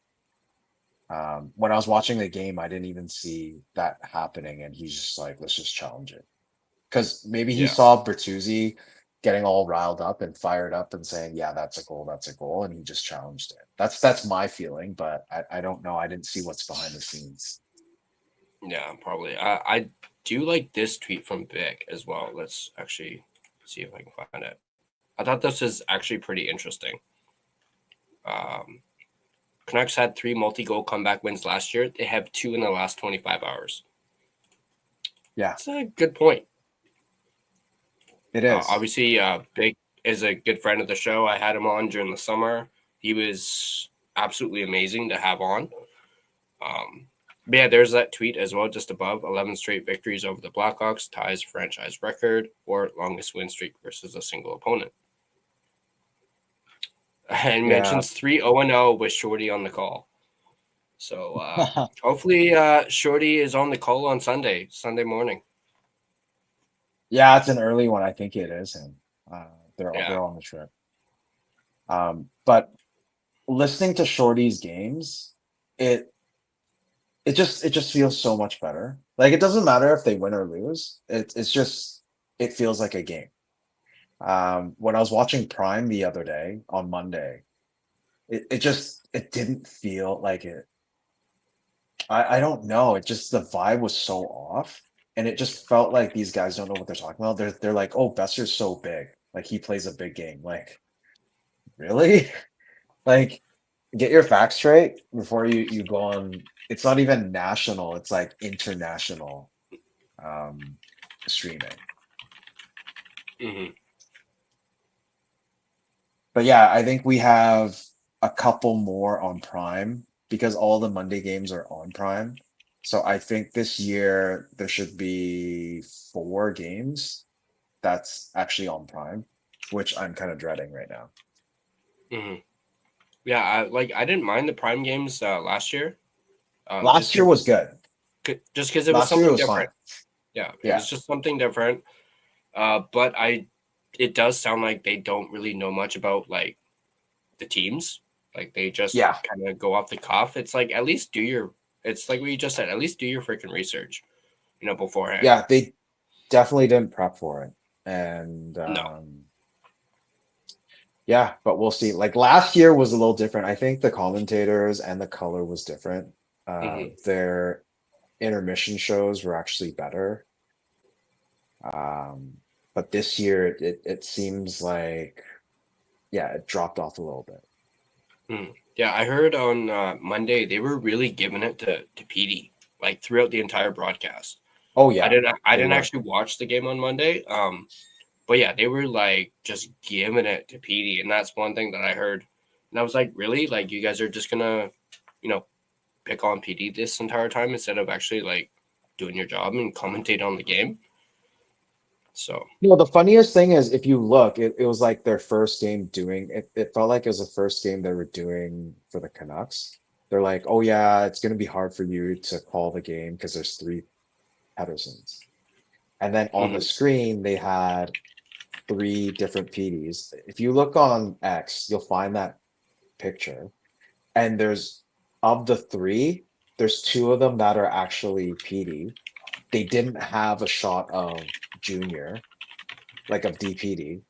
When I was watching the game, I didn't even see that happening, and he's just like, "Let's just challenge it." Because maybe he Yeah, saw Bertuzzi getting all riled up and fired up and saying, "Yeah, that's a goal," and he just challenged it. That's my feeling, but I don't know. I didn't see what's behind the scenes. yeah, probably. I do like this tweet from Vic as well. Let's actually see if I can find it. I thought this was actually pretty interesting. Um, Canucks had 3 multi-goal comeback wins last year. They have 2 in the last 25 hours. Yeah, It's a good point. it is. Obviously, Big is a good friend of the show. I had him on during the summer. He was absolutely amazing to have on. But yeah, there's that tweet as well, just above 11 straight victories over the Blackhawks, ties franchise record, or longest win streak versus a single opponent. And Yeah. mentions 3-0-0 with Shorty on the call. So hopefully Shorty is on the call on Sunday morning. Yeah, it's an early one. I think it is him. Yeah. They're on the trip. But listening to Shorty's games, it it just feels so much better. Like, it doesn't matter if they win or lose. It's just, it feels like a game. When I was watching Prime the other day on Monday, it didn't feel like it. I don't know. It just, the vibe was so off, and it just felt like these guys don't know what they're talking about. They're like, "Oh, Besser's so big. Like, he plays a big game." Like, really? Like, get your facts straight before you go on. It's not even national, it's like international um streaming. Hmm. But yeah, I think we have a couple more on Prime because all the Monday games are on Prime. So I think this year there should be 4 games that's actually on Prime, which I'm kind of dreading right now. Hmm. Yeah, I didn't mind the Prime games last year, just Last year was good. because it was Last year it something was fine. different. Yeah, it Yeah. was just something different. But it does sound like they don't really know much about like the teams. Like they just Yeah. kind of go off the cuff. It's like at least do your. It's like what you just said. At least do your freaking research, beforehand. Yeah, they definitely didn't prep for it. And No. yeah, but we'll see. Like, last year was a little different. I think the commentators and the color was different. Hmm. Their intermission shows were actually better. Um, but this year it seems like, yeah, it dropped off a little bit. Hmm. Yeah, I heard on Monday they were really giving it to PD like throughout the entire broadcast. Oh I yeah, didn't I they didn't were. actually watch the game on Monday. But yeah, they were like just giving it to PD, and that's one thing that I heard. And I was like, really? Like you guys are just gonna, you know, pick on PD this entire time instead of actually like doing your job and commentate on the game? So No, the funniest thing is, if you look, it was like their first game doing it. It felt like it was the first game they were doing for the Canucks. They're like, "Oh yeah, it's gonna be hard for you to call the game because there's 3 Pedersons." And then on the mhm. screen, they had 3 different PDs. If you look on X, you'll find that picture. And there's, of the 3, there's 2 of them that are actually PD. They didn't have a shot of Junior, like of DPD.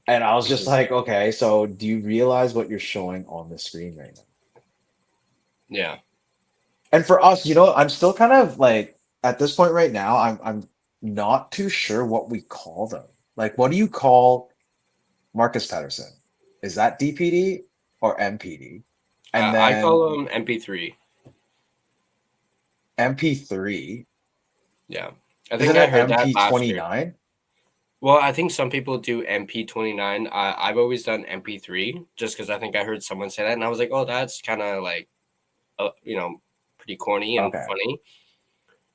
And I was just Mhm. like, okay, so do you realize what you're showing on the screen right now? Yeah. And for us, you know, I'm still kind of like at this point right now, I'm not too sure what we call them. Like, what do you call Marcus Patterson? Is that DPD or MPD? And I then call them MP3. MP3, Yeah. I think isn't I it heard that last year. MP29? Well, I think some people do MP29. I've always done MP3 just because I think I heard someone say that, and I was like, oh, that's kind of like, pretty corny and Okay. funny.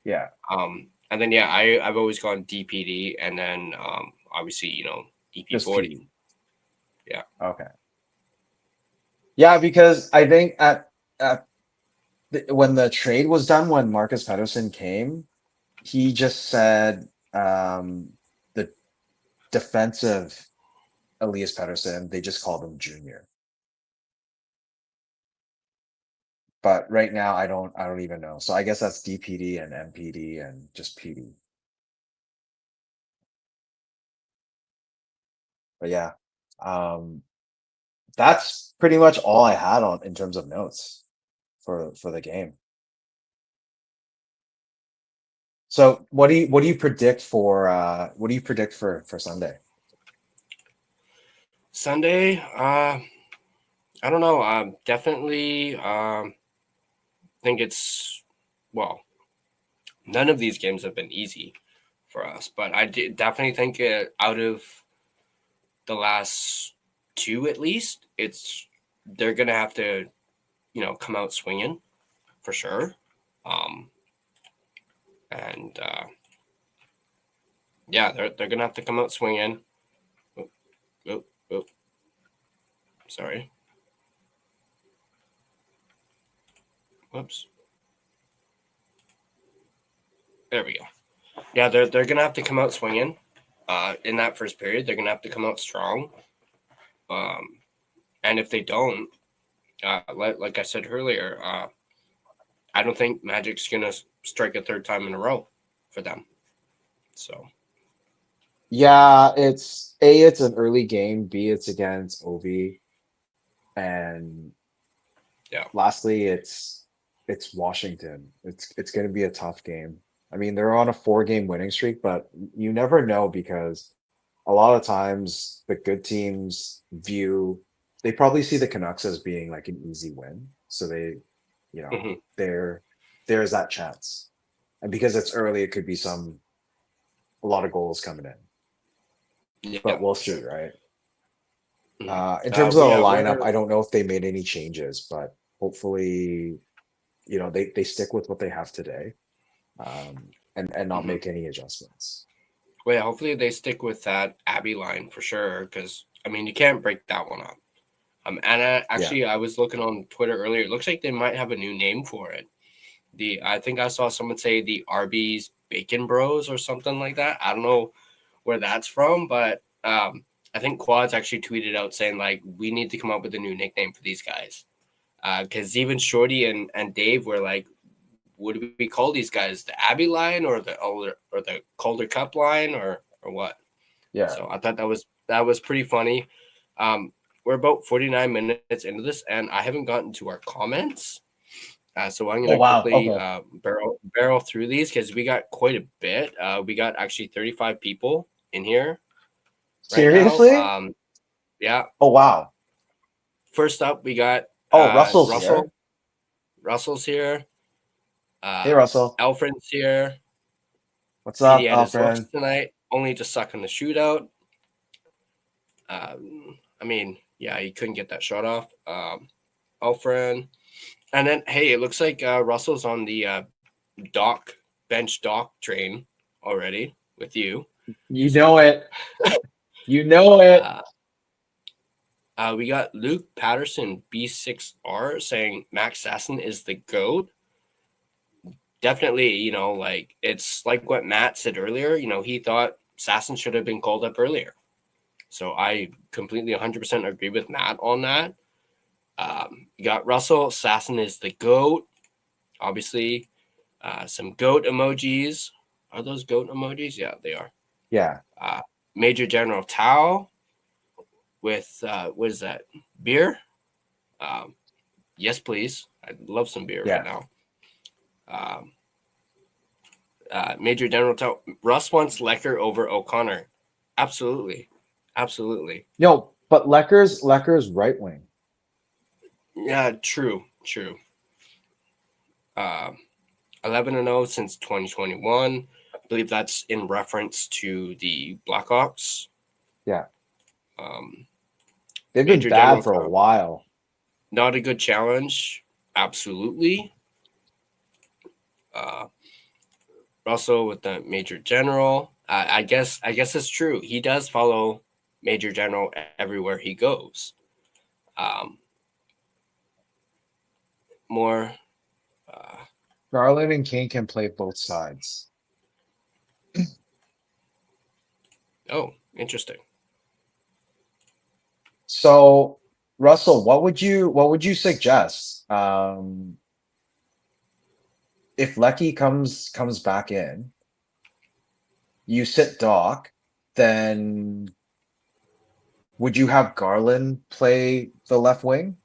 Yeah. And then yeah, I've always gone DPD, and then obviously Just EP40. PD. Yeah. Okay. Yeah, because I think at when the trade was done, when Marcus Patterson came, he just said the defensive Elias Pettersson, they just called him Junior. But right now, I don't even know. So I guess that's DPD and MPD and just PD. But yeah, um, that's pretty much all I had on in terms of notes for the game. So what do you predict for what do you predict for Sunday? Sunday, I don't know. Definitely think it's well. None of these games have been easy for us, but definitely think out of the last two at least, they're gonna have to come out swinging for sure. Um, and yeah, they're gonna have to come out swinging. Oh, oh, oh, sorry. Whoops. There we go. Yeah, they're gonna have to come out swinging. In that first period, they're gonna have to come out strong. Um, and if they don't, like I said earlier, I don't think Magic's gonna strike a third time in a row for them. So Yeah, it's an early game. B, it's against OV, and yeah. lastly, it's Washington. It's going to be a tough game. I mean, they're on a 4-game winning streak, but you never know because a lot of times the good teams they probably see the Canucks as being like an easy win. So they, you know, Hmm. there there's that chance. And because it's early, it could be a lot of goals coming in. Yeah, But we'll for sure. see, right? Hmm. In terms of the Yeah, lineup, we're I don't know if they made any changes, but hopefully, they stick with what they have today, and not mhm. make any adjustments. Well, yeah, hopefully they stick with that Abby line for sure, because I mean you can't break that one up. And Yeah. actually, I was looking on Twitter earlier. It looks like they might have a new name for it. I think I saw someone say the Arby's Bacon Bros or something like that. I don't know where that's from, but I think Quads actually tweeted out saying like we need to come up with a new nickname for these guys. Because even Shorty and Dave were like, what do we call these guys? The Abbey line or the Calder Cup line or what? Yeah. So I thought that was pretty funny. Um, we're about 49 minutes into this, and I haven't gotten to our comments. So I'm Oh gonna wow. quickly Okay. barrel through these because we got quite a bit. We got actually 35 people in here right now. Seriously? Yeah. Oh wow. First up, we got Oh, Russell's Russell. here. Russell's here. Hey, Russell. Alfred's here. What's Petey up, had his looks Alfred? tonight, only to suck in the shootout. I mean, yeah, he couldn't get that shot off. Alfred. And then, hey, it looks like Russell's on the bench dock train already with you. You know So it. You know it. uh, we got Luke Patterson, B6R, saying Max Sasson is the GOAT. Definitely, like it's like what Matt said earlier. He thought Sasson should have been called up earlier. So I completely 100% agree with Matt on that. You got Russell. Sasson is the GOAT. Obviously, some goat emojis. Are those goat emojis? Yeah, they are. Yeah. Uh, Major General Tao. with what is that? Beer? Um, yes, please. I'd love some beer right Yeah. now. Major General Russ wants Lecker over O'Connor. Absolutely, absolutely. No, but Lecker's right wing. Yeah, true, true. Um, 11-0 since 2021. I believe that's in reference to the Blackhawks. Yeah. Um, They've been Major General bad for a while. not a good challenge. Absolutely. Also with the Major General, I guess it's true. He does follow Major General everywhere he goes. Um, more. Garland and King can play both sides. Oh, interesting. So, Russell, what would you suggest? If Lecky comes back in, you sit Doc, then would you have Garland play the left wing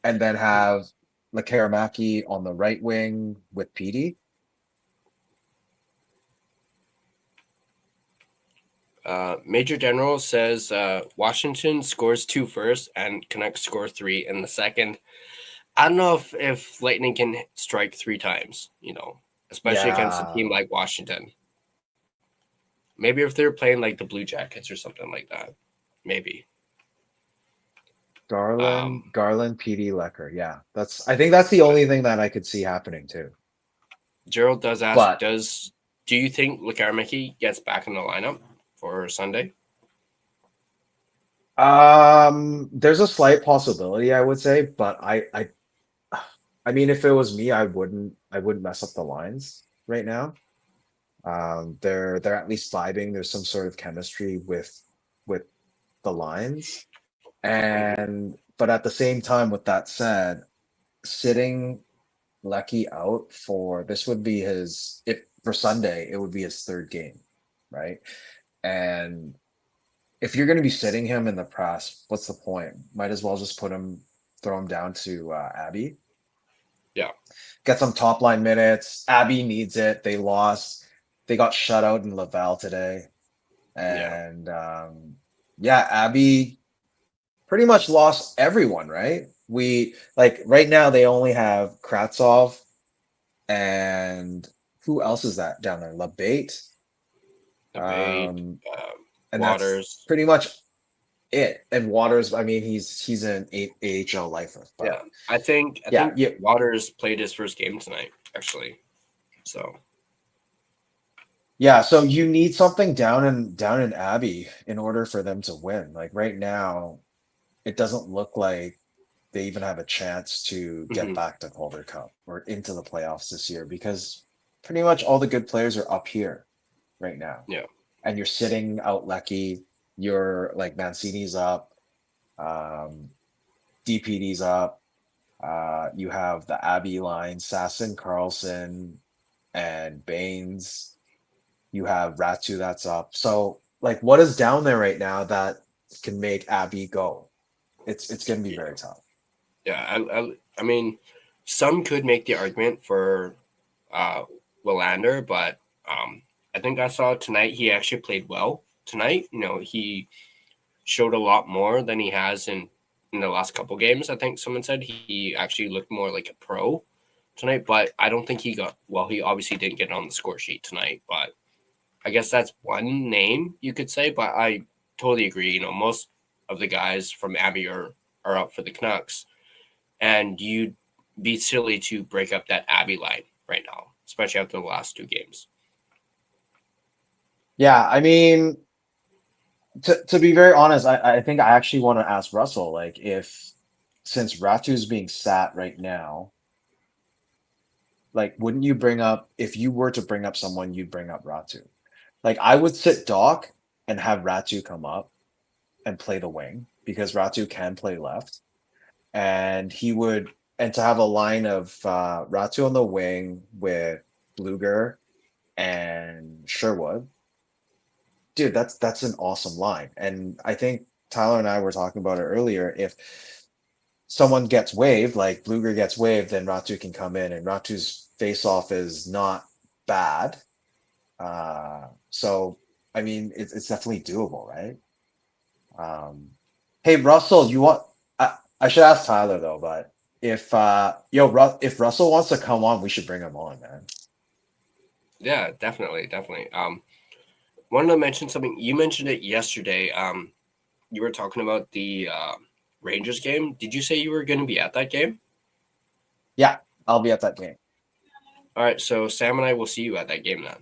and then have Lekaramaki on the right wing with PD? Major General says Washington scores 2 first and Canucks score 3 in the second. I don't know if Lightning can strike 3 times, especially against a team Yeah, like Washington. Maybe if they're playing like the Blue Jackets or something like that. Maybe. Garland, PD, Lecker. Yeah, I think that's the only thing that I could see happening too. Gerald does ask, But do you think Lekaramaki gets back in the lineup for Sunday? there's a slight possibility, I would say, but I mean, if it was me, I wouldn't mess up the lines right now. They're at least vibing. There's some sort of chemistry with the lines. And but at the same time, with that said, sitting Lecky out for this would be his if for Sunday, it would be his third game, right? And if you're going to be sitting him in the press, what's the point? Might as well just throw him down to Abby. Yeah. Get some top line minutes. Abby needs it. They lost. They got shut out in Laval today. Yeah. And yeah, Abby pretty much lost everyone, right? We like right now they only have Kratzov and who else is that down there? LeBate. Debate, And that's Waters. pretty much it. And Waters, I mean, he's an AHL lifer, Yeah. but I think yeah, yeah, Waters played his first game tonight, actually. So yeah. So you need something down in Abbey in order for them to win. Like right now, it doesn't look like they even have a chance to get mhm. back to Calder Cup or into the playoffs this year because pretty much all the good players are up here right now. Yeah. And you're sitting out Lecky, you're like Mancini's up, um, DPD's up. You have the Abbey line, Sasson, Carlson, and Baines. You have Ratu that's up. So, like, what is down there right now that can make Abbey go? It's going to be very tough. Yeah. I mean, some could make the argument for uh, Willander, but I think I saw tonight he actually played well tonight. He showed a lot more than he has in the last couple games. I think someone said he actually looked more like a pro tonight, but I don't think he got well. He obviously didn't get on the score sheet tonight, but I guess that's one name you could say. But I totally agree. Most of the guys from Abbey are up for the Canucks, and you'd be silly to break up that Abbey line right now, especially after the last 2 games. Yeah, I mean, to be very honest, I think I actually want to ask Russell, like, if since Ratu's being sat right now, like, wouldn't you bring up if you were to bring up someone, you'd bring up Ratu? Like, I would sit Doc and have Ratu come up and play the wing because Ratu can play left, and to have a line of Ratu on the wing with Bluger and Sherwood. Dude, that's an awesome line. And I think Tyler and I were talking about it earlier. If someone gets waived, like Bluger gets waived, then Ratu can come in, and Ratu's face-off is not bad. So I mean, it's definitely doable, right? Hey Russell, you want? I should ask Tyler though, but if Russell wants to come on, we should bring him on, man. Yeah, definitely. Wanted to mention something. You mentioned it yesterday. You were talking about the Rangers game. Did you say you were going to be at that game? Yeah, I'll be at that game. All right, so Sam and I will see you at that game then.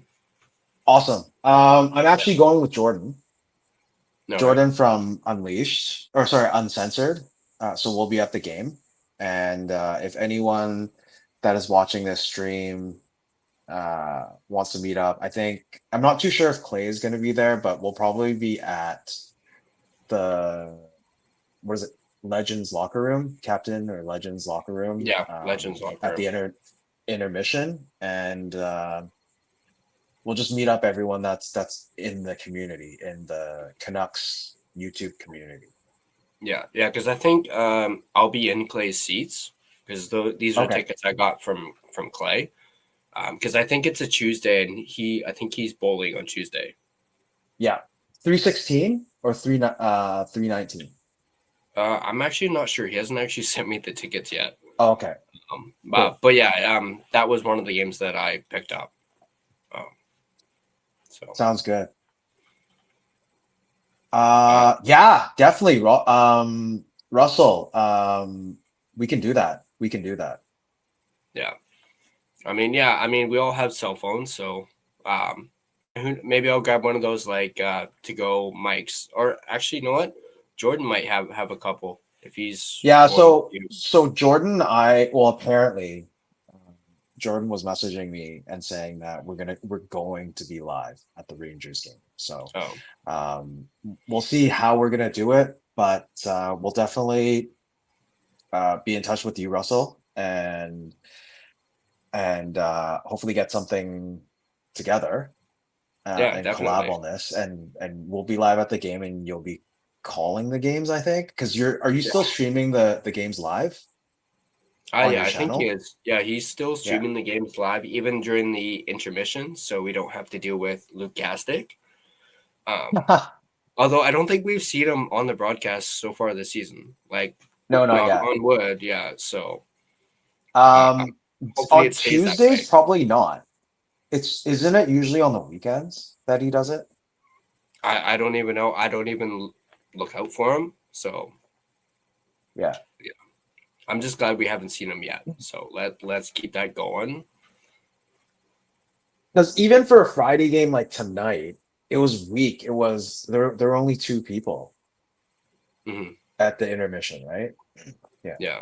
Awesome. I'm actually going with Jordan. No, Jordan from Unleashed, or sorry, Uncensored. So we'll be at the game. And if anyone that is watching this stream wants to meet up, I'm not too sure if Clay is going to be there, but we'll probably be at the, what is it, Legends locker room, captain or Legends locker room. Yeah, Legends locker at room. the intermission, and we'll just meet up everyone that's in the community, in the Canucks YouTube community. Yeah, because I think I'll be in Clay's seats because these are tickets I got from Clay. Because I think it's a Tuesday, and I think he's bowling on Tuesday. Yeah, 316 or 319. I'm actually not sure. He hasn't actually sent me the tickets yet. Oh, okay. Cool. But yeah, that was one of the games that I picked up. So sounds good. Yeah, definitely. Russell, we can do that. Yeah. I mean, we all have cell phones, so maybe I'll grab one of those like to go mics, or actually, you know what? Jordan might have a couple if he's So Jordan, apparently Jordan was messaging me and saying that we're going to be live at the Rangers game. So we'll see how we're gonna do it, but we'll definitely be in touch with you, Russell, and hopefully get something together and definitely. collab on this, and we'll be live at the game, and you'll be calling the games, I think, because are you still streaming the games live? Yeah, I think he is. Yeah, he's still streaming the games live, even during the intermission, so we don't have to deal with Luke Gastic. Although I don't think we've seen him on the broadcast so far this season. Like, no, not yet. On wood, yeah. So, on it Tuesdays, probably not. Isn't it usually on the weekends that he does it? I don't even know. I don't even look out for him. So, yeah. I'm just glad we haven't seen him yet. So let's keep that going. Because even for a Friday game like tonight, it was weak. It was there were only 2 people at the intermission, right? Yeah.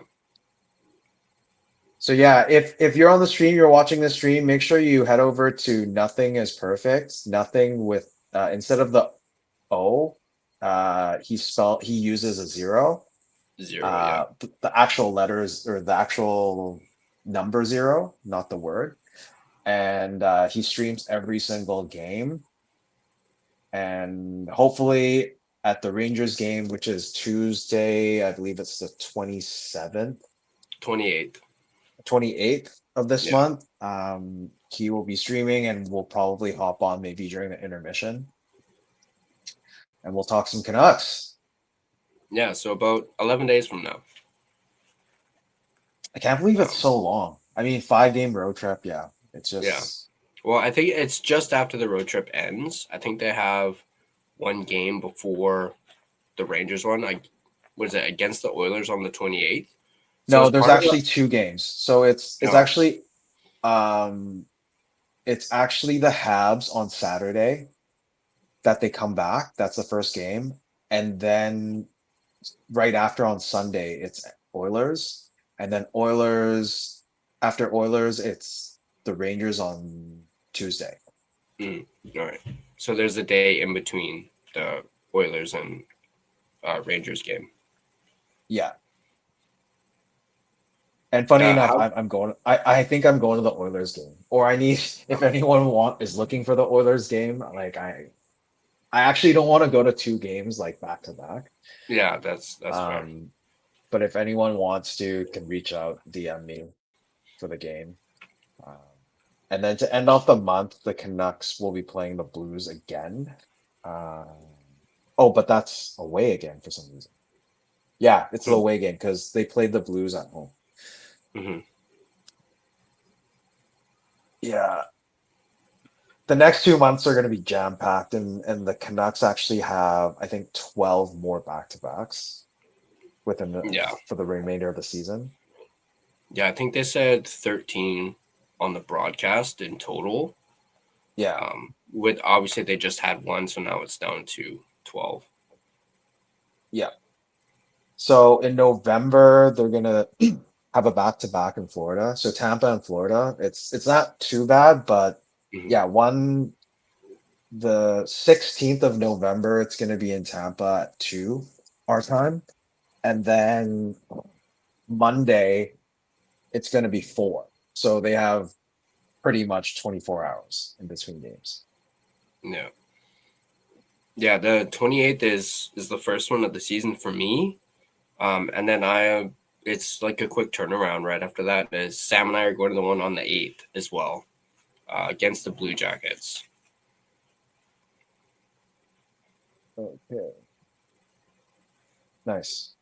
So yeah, if you're on the stream, you're watching the stream, make sure you head over to Nothing is Perfect. Nothing with instead of the O, he uses a 0. The actual letters, or the actual number 0, not the word. And he streams every single game. And hopefully at the Rangers game, which is Tuesday, I believe it's the 28th of this month, he will be streaming, and we'll probably hop on maybe during the intermission, and we'll talk some Canucks. Yeah, so about 11 days from now. I can't believe it's so long. I mean, 5-game road trip. Yeah, it's just. Yeah. Well, I think it's just after the road trip ends. I think they have one game before the Rangers one. Was it against the Oilers on the 28th? So no, there's actually 2 games. So it's actually the Habs on Saturday that they come back. That's the first game, and then right after on Sunday it's Oilers, and then after Oilers it's the Rangers on Tuesday. All right. So there's a day in between the Oilers and Rangers game. Yeah. And funny enough, I'm going. I think I'm going to the Oilers game. Or if anyone is looking for the Oilers game, like I actually don't want to go to 2 games like back to back. Yeah, that's fair. But if anyone wants to, can reach out, DM me for the game. Um, and then to end off the month, the Canucks will be playing the Blues again. Um, oh, but that's away again for some reason. Yeah, it's the Hmm. away game because they played the Blues at home. Hmm. Yeah, the next 2 months are going to be jam packed, and the Canucks actually have, I think, 12 more back to backs within Yeah, for the remainder of the season. yeah. I think they said 13 on the broadcast in total. Yeah, With obviously they just had one, so now it's down to 12. yeah. So in November, they're gonna have a back to back in Florida. So Tampa and Florida, it's not too bad, but Hmm. yeah, the 16th of November, it's gonna be in Tampa at 2 our time, and then Monday it's gonna be 4. So they have pretty much 24 hours in between games. Yeah, yeah. The 28th is the first one of the season for me. And then it's like a quick turnaround right after that. Is Sam and I are going to the one on the 8th as well, against the Blue Jackets. Okay, nice.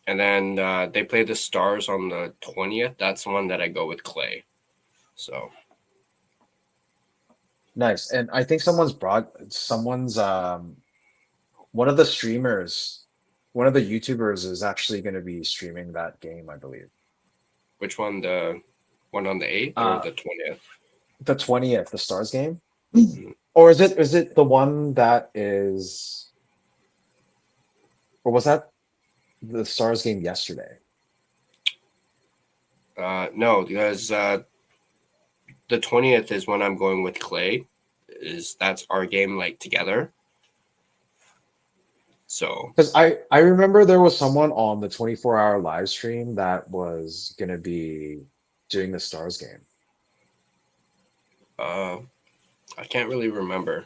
And then they play the Stars on the 20th. That's the one that I go with Clay. So Nice. And I think someone's one of the streamers, one of the YouTubers is actually going to be streaming that game, I believe. which one? The one on the 8th or Uh the 20th? the 20th, the Stars game? Mhm. Or is it the one that is, or was that the Stars game yesterday? No, because the 20th is when I'm going with Clay. That's our game like together. So Because I remember there was someone on the 24-hour live stream that was going to be doing the Stars game. uh, I can't really remember,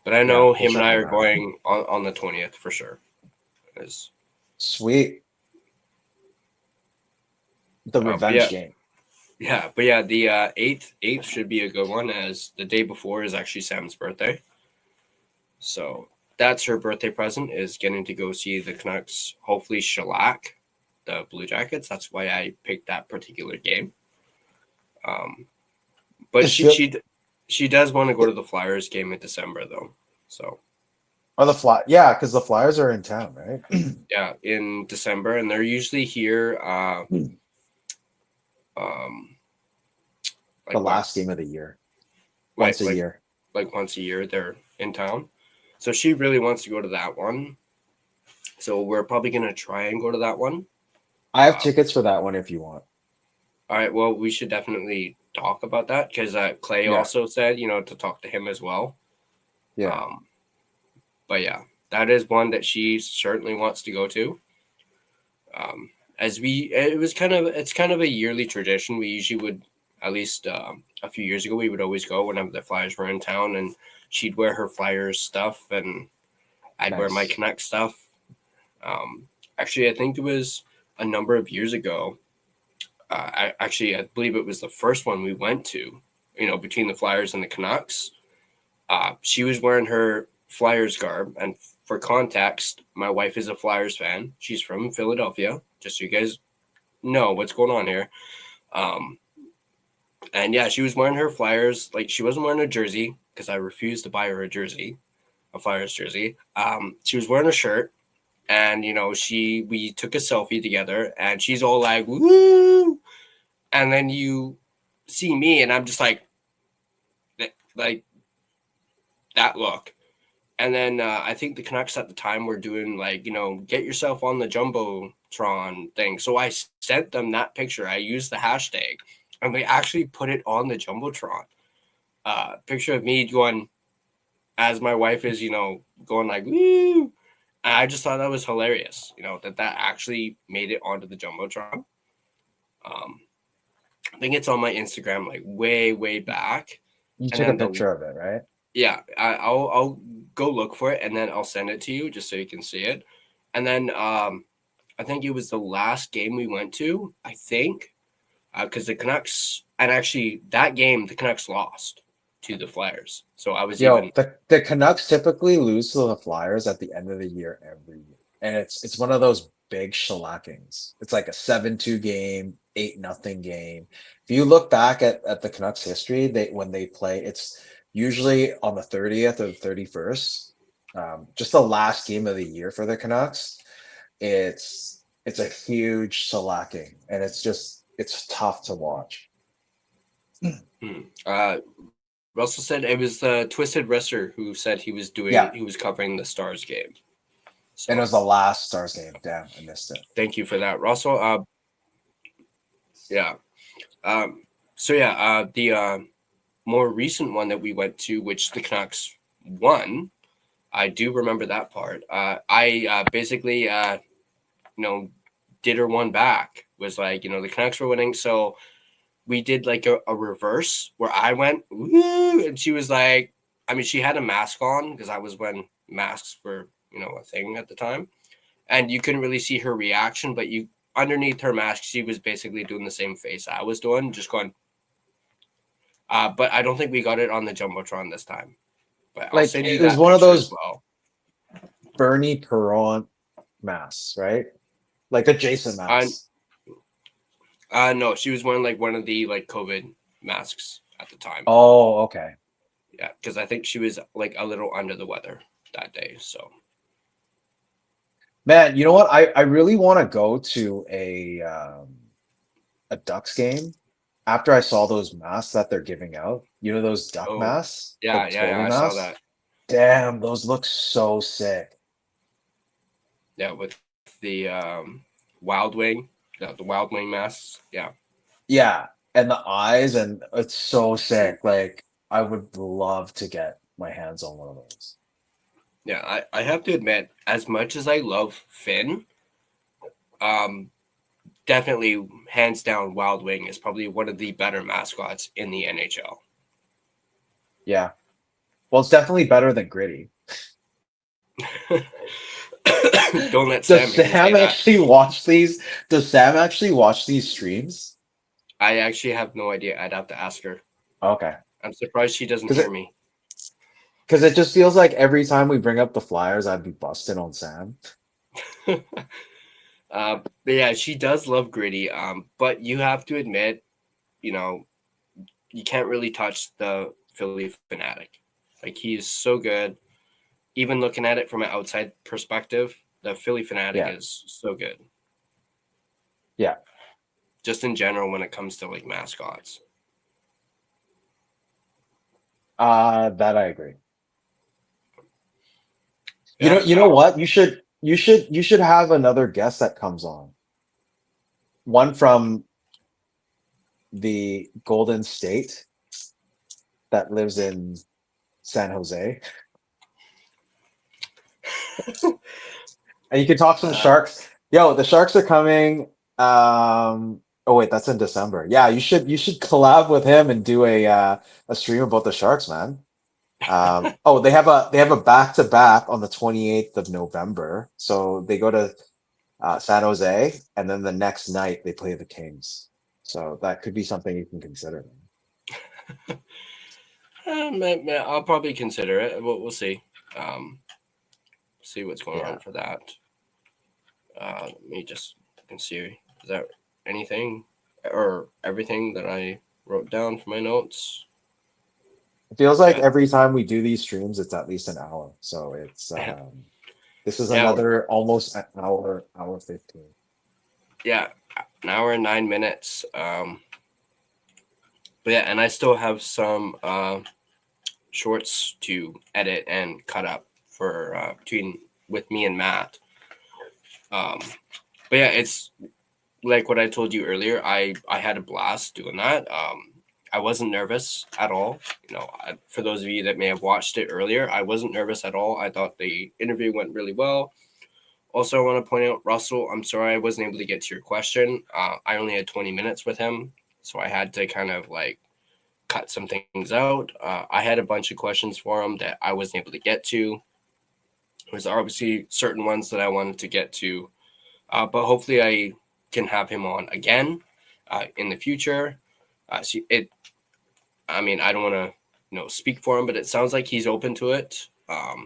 but I Yeah, know we'll him and check I on are that. going on the 20th for sure. Is Sweet. The but revenge yeah, game. yeah, the eighth should be a good one as the day before is actually Sam's birthday. So that's her birthday present is getting to go see the Canucks. Hopefully shellac the Blue Jackets. That's why I picked that particular game. Um, but Is she she does want to go to the Flyers game in December though. So Or the fly? Yeah, because the Flyers are in town, right? yeah, in December, and they're usually here. Um, The like what? last game of the year, once Like a like year. like once a year they're in town. So she really wants to go to that one. So we're probably gonna try and go to that one. I have Um, tickets for that one if you want. all right. Well, we should definitely talk about that because Clay Yeah, also said to talk to him as well. yeah. Um, but yeah, that is one that she certainly wants to go to. As it's kind of a yearly tradition. We usually would at least a few years ago we would always go whenever the Flyers were in town, and she'd wear her Flyers stuff, and I'd wear my Nice. Connect stuff. Um, Actually, I think it was a number of years ago. I believe it was the first one we went to. Between the Flyers and the Canucks, she was wearing her Flyers garb, and for context, my wife is a Flyers fan. She's from Philadelphia, just so you guys know what's going on here. Um, and yeah, she was wearing her Flyers. Like she wasn't wearing a jersey because I refused to buy her a jersey, a Flyers jersey. She was wearing a shirt, and we took a selfie together, and she's all like, "Woo!" And then you see me, and I'm just like that look. And then I think the Canucks at the time were doing get yourself on the jumbotron thing. So I sent them that picture. I used the hashtag, and we actually put it on the jumbotron. Picture of me going as my wife is, going like woo. And I just thought that was hilarious. That actually made it onto the jumbotron. Um, I think it's on my Instagram, like way way back. You And took a then the picture of it, right? Yeah, I'll go look for it and then I'll send it to you just so you can see it. And then I think it was the last game we went to. I think because the Canucks, and actually that game the Canucks lost to the Flyers. So I was even The Canucks typically lose to the Flyers at the end of the year every year. And it's one of those big shellackings. It's like a 7-2 game, 8-0 game. If you look back at the Canucks history, when they play, it's usually on the 30th or the 31st. Just the last game of the year for the Canucks. It's a huge shellacking, and it's tough to watch. Russell said it was the Twisted Wrister who said he was Yeah, covering the Stars game. and it So was the last Stars game. Damn, I missed it. thank you for that, Russell. Yeah. So yeah, the more recent one that we went to, which the Canucks won, I do remember that part. I basically, did her one back. Was like, the Canucks were winning, so we did like a reverse where I went, woo, and she was like, I mean, she had a mask on because I was when masks were, a thing at the time, and you couldn't really see her reaction, but you underneath her mask, she was basically doing the same face I was doing, just going. But I don't think we got it on the jumbotron this time. But I'll Like send you it was that one of picture as those well. Bernie Perron masks, right? Like a Jason mask. No, she was wearing like one of the like COVID masks at the time. Oh, okay. Yeah, because I think she was like a little under the weather that day. So Man, you know what? I really want to go to a Ducks game after I saw those masks that they're giving out. You know those duck oh masks, the yeah, goalie I saw masks. that. Damn, those look so sick. Yeah, with the Wild Wing, the Wild Wing masks. Yeah. Yeah, and the eyes, and it's so sick. Like I would love to get my hands on one of those. Yeah, I have to admit, as much as I love Finn, um, definitely hands down, Wild Wing is probably one of the better mascots in the NHL. Yeah. Well, it's definitely better than Gritty. Don't let Does Sam hear you say Sam that. actually watch these? Does Sam actually watch these streams? I actually have no idea. I'd have to ask her. Okay. I'm surprised she doesn't Because hear it me. because it just feels like every time we bring up the Flyers, I'd be busting on Sam. But yeah, she does love Gritty. But you have to admit, you know, you can't really touch the Philly fanatic. Like he is so good. Even looking at it from an outside perspective, the Philly fanatic Yeah. is so good. Yeah. Just in general, when it comes to like mascots. That I agree. Yeah. You know what? You should have another guest that comes on. One from the Golden State that lives in San Jose. And you can talk some uh, Sharks. Yo, the Sharks are coming. Oh wait, that's in December. Yeah, you should collab with him and do a stream about the Sharks, man. Oh, they have a back to back on the 28th of November. So they go to San Jose, and then the next night they play the Kings. So that could be something you can consider. I'll probably consider it. We'll see. Um, see what's going on Yeah. for that. Let me just see. Is that anything or everything that I wrote down for my notes? It feels like Yeah. every time we do these streams, it's at least an hour. So it's this is Yeah. another almost an hour 15. Yeah. An hour and 9 minutes. But yeah, and I still have some shorts to edit and cut up for between with me and Matt. Um, but yeah, it's like what I told you earlier. I had a blast doing that. I wasn't nervous at all. For those of you that may have watched it earlier, I wasn't nervous at all. I thought the interview went really well. Also, I want to point out, Russell, I'm sorry I wasn't able to get to your question. I only had 20 minutes with him, so I had to kind of like cut some things out. I had a bunch of questions for him that I wasn't able to get to. There's obviously certain ones that I wanted to get to, but hopefully I can have him on again in the future. I mean, I don't want to, speak for him, but it sounds like he's open to it. But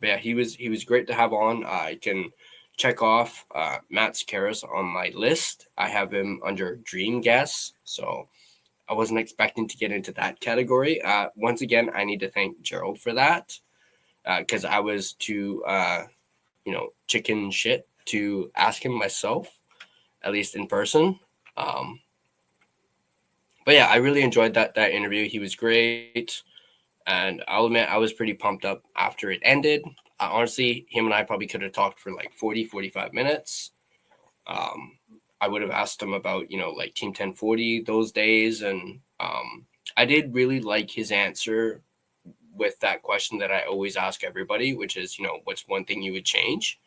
yeah, he was great to have on. I can check off Matt's Karras on my list. I have him under Dream Guess, so I wasn't expecting to get into that category. Once again, I need to thank Gerald for that because I was too, chicken shit to ask him myself, at least in person. But yeah, I really enjoyed that interview. He was great, and I'll admit I was pretty pumped up after it ended. Honestly, him and I probably could have talked for like 45 minutes. I would have asked him about, like Team 1040 those days. And I did really like his answer with that question that I always ask everybody, which is, what's one thing you would change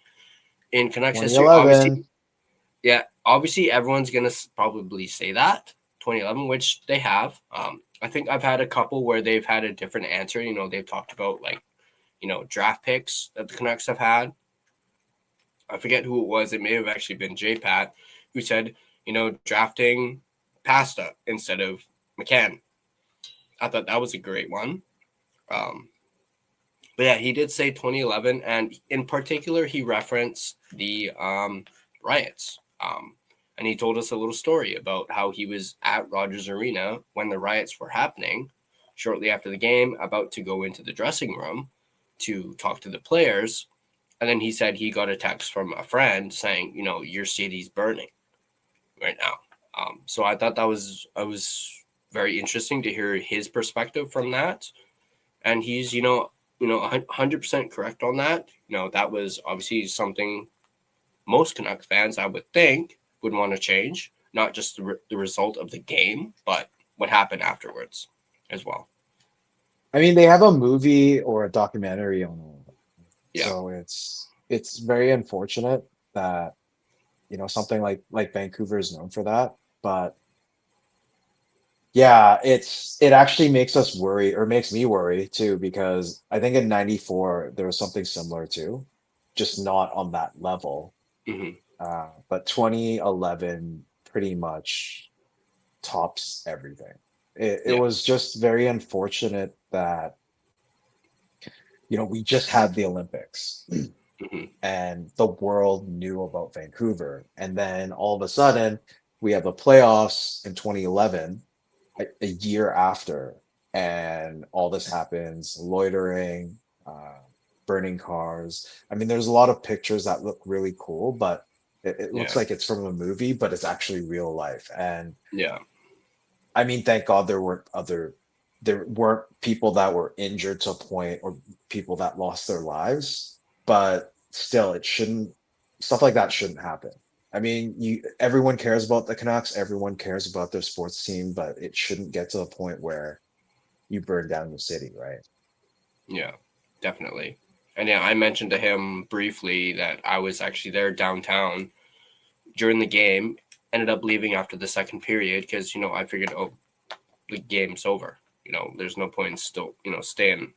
in Canucks history? 2011. Obviously everyone's going to probably say that 2011, which they have. I think I've had a couple where they've had a different answer. They've talked about like, draft picks that the Canucks have had. I forget who it was. It may have actually been J-Pat who said, drafting Pasta instead of McCann. I thought that was a great one. But yeah, he did say 2011, and in particular, he referenced the riots. And he told us a little story about how he was at Rogers Arena when the riots were happening, shortly after the game, about to go into the dressing room to talk to the players. And then he said he got a text from a friend saying, your city's burning right now. So I thought I was very interesting to hear his perspective from that. And he's, 100% correct on that. That was obviously something most Canucks fans, I would think, would want to change, not just the result of the game, but what happened afterwards as well. I mean, they have a movie or a documentary on it. Yeah. So it's very unfortunate that something like Vancouver is known for that. But yeah, it actually makes us worry, or makes me worry too, because I think in '94 there was something similar too, just not on that level. Mm-hmm. But 2011 pretty much tops everything. It was just very unfortunate that we just had the Olympics Mm-hmm. and the world knew about Vancouver. And then all of a sudden, we have the playoffs in 2011, a year after, and all this happens, loitering, burning cars. I mean, there's a lot of pictures that look really cool, but it looks like it's from a movie, but it's actually real life. And yeah, I mean, thank God there weren't people that were injured to a point, or people that lost their lives, but still stuff like that shouldn't happen. I mean, everyone cares about the Canucks, everyone cares about their sports team, but it shouldn't get to the point where you burn down the city, right? Yeah, definitely. And yeah, I mentioned to him briefly that I was actually there downtown during the game, ended up leaving after the second period because, I figured, oh, the game's over. There's no point in still, staying.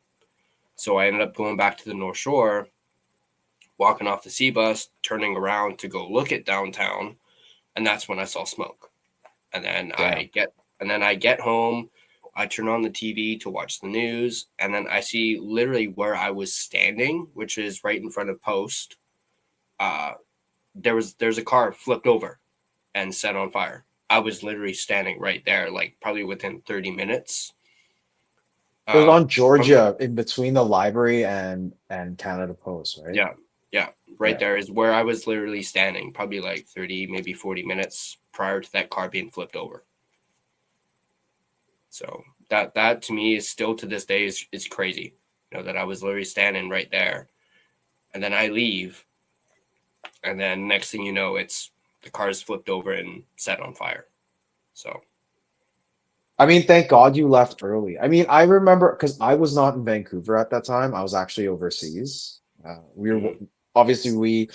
So I ended up going back to the North Shore, walking off the C bus, turning around to go look at downtown, and that's when I saw smoke. And then I get home, I turn on the TV to watch the news, and then I see literally where I was standing, which is right in front of Post. There's a car flipped over and set on fire. I was literally standing right there, like probably within 30 minutes. It was on Georgia, in between the library and Canada Post, right? Yeah. Right there is where I was literally standing, probably like 30, maybe 40 minutes prior to that car being flipped over. So that to me is still to this day is crazy. That I was literally standing right there, and then I leave, and then next thing you know, it's the car's flipped over and set on fire. So I mean, thank God you left early. I mean, I remember, because I was not in Vancouver at that time. I was actually overseas. We were obviously, we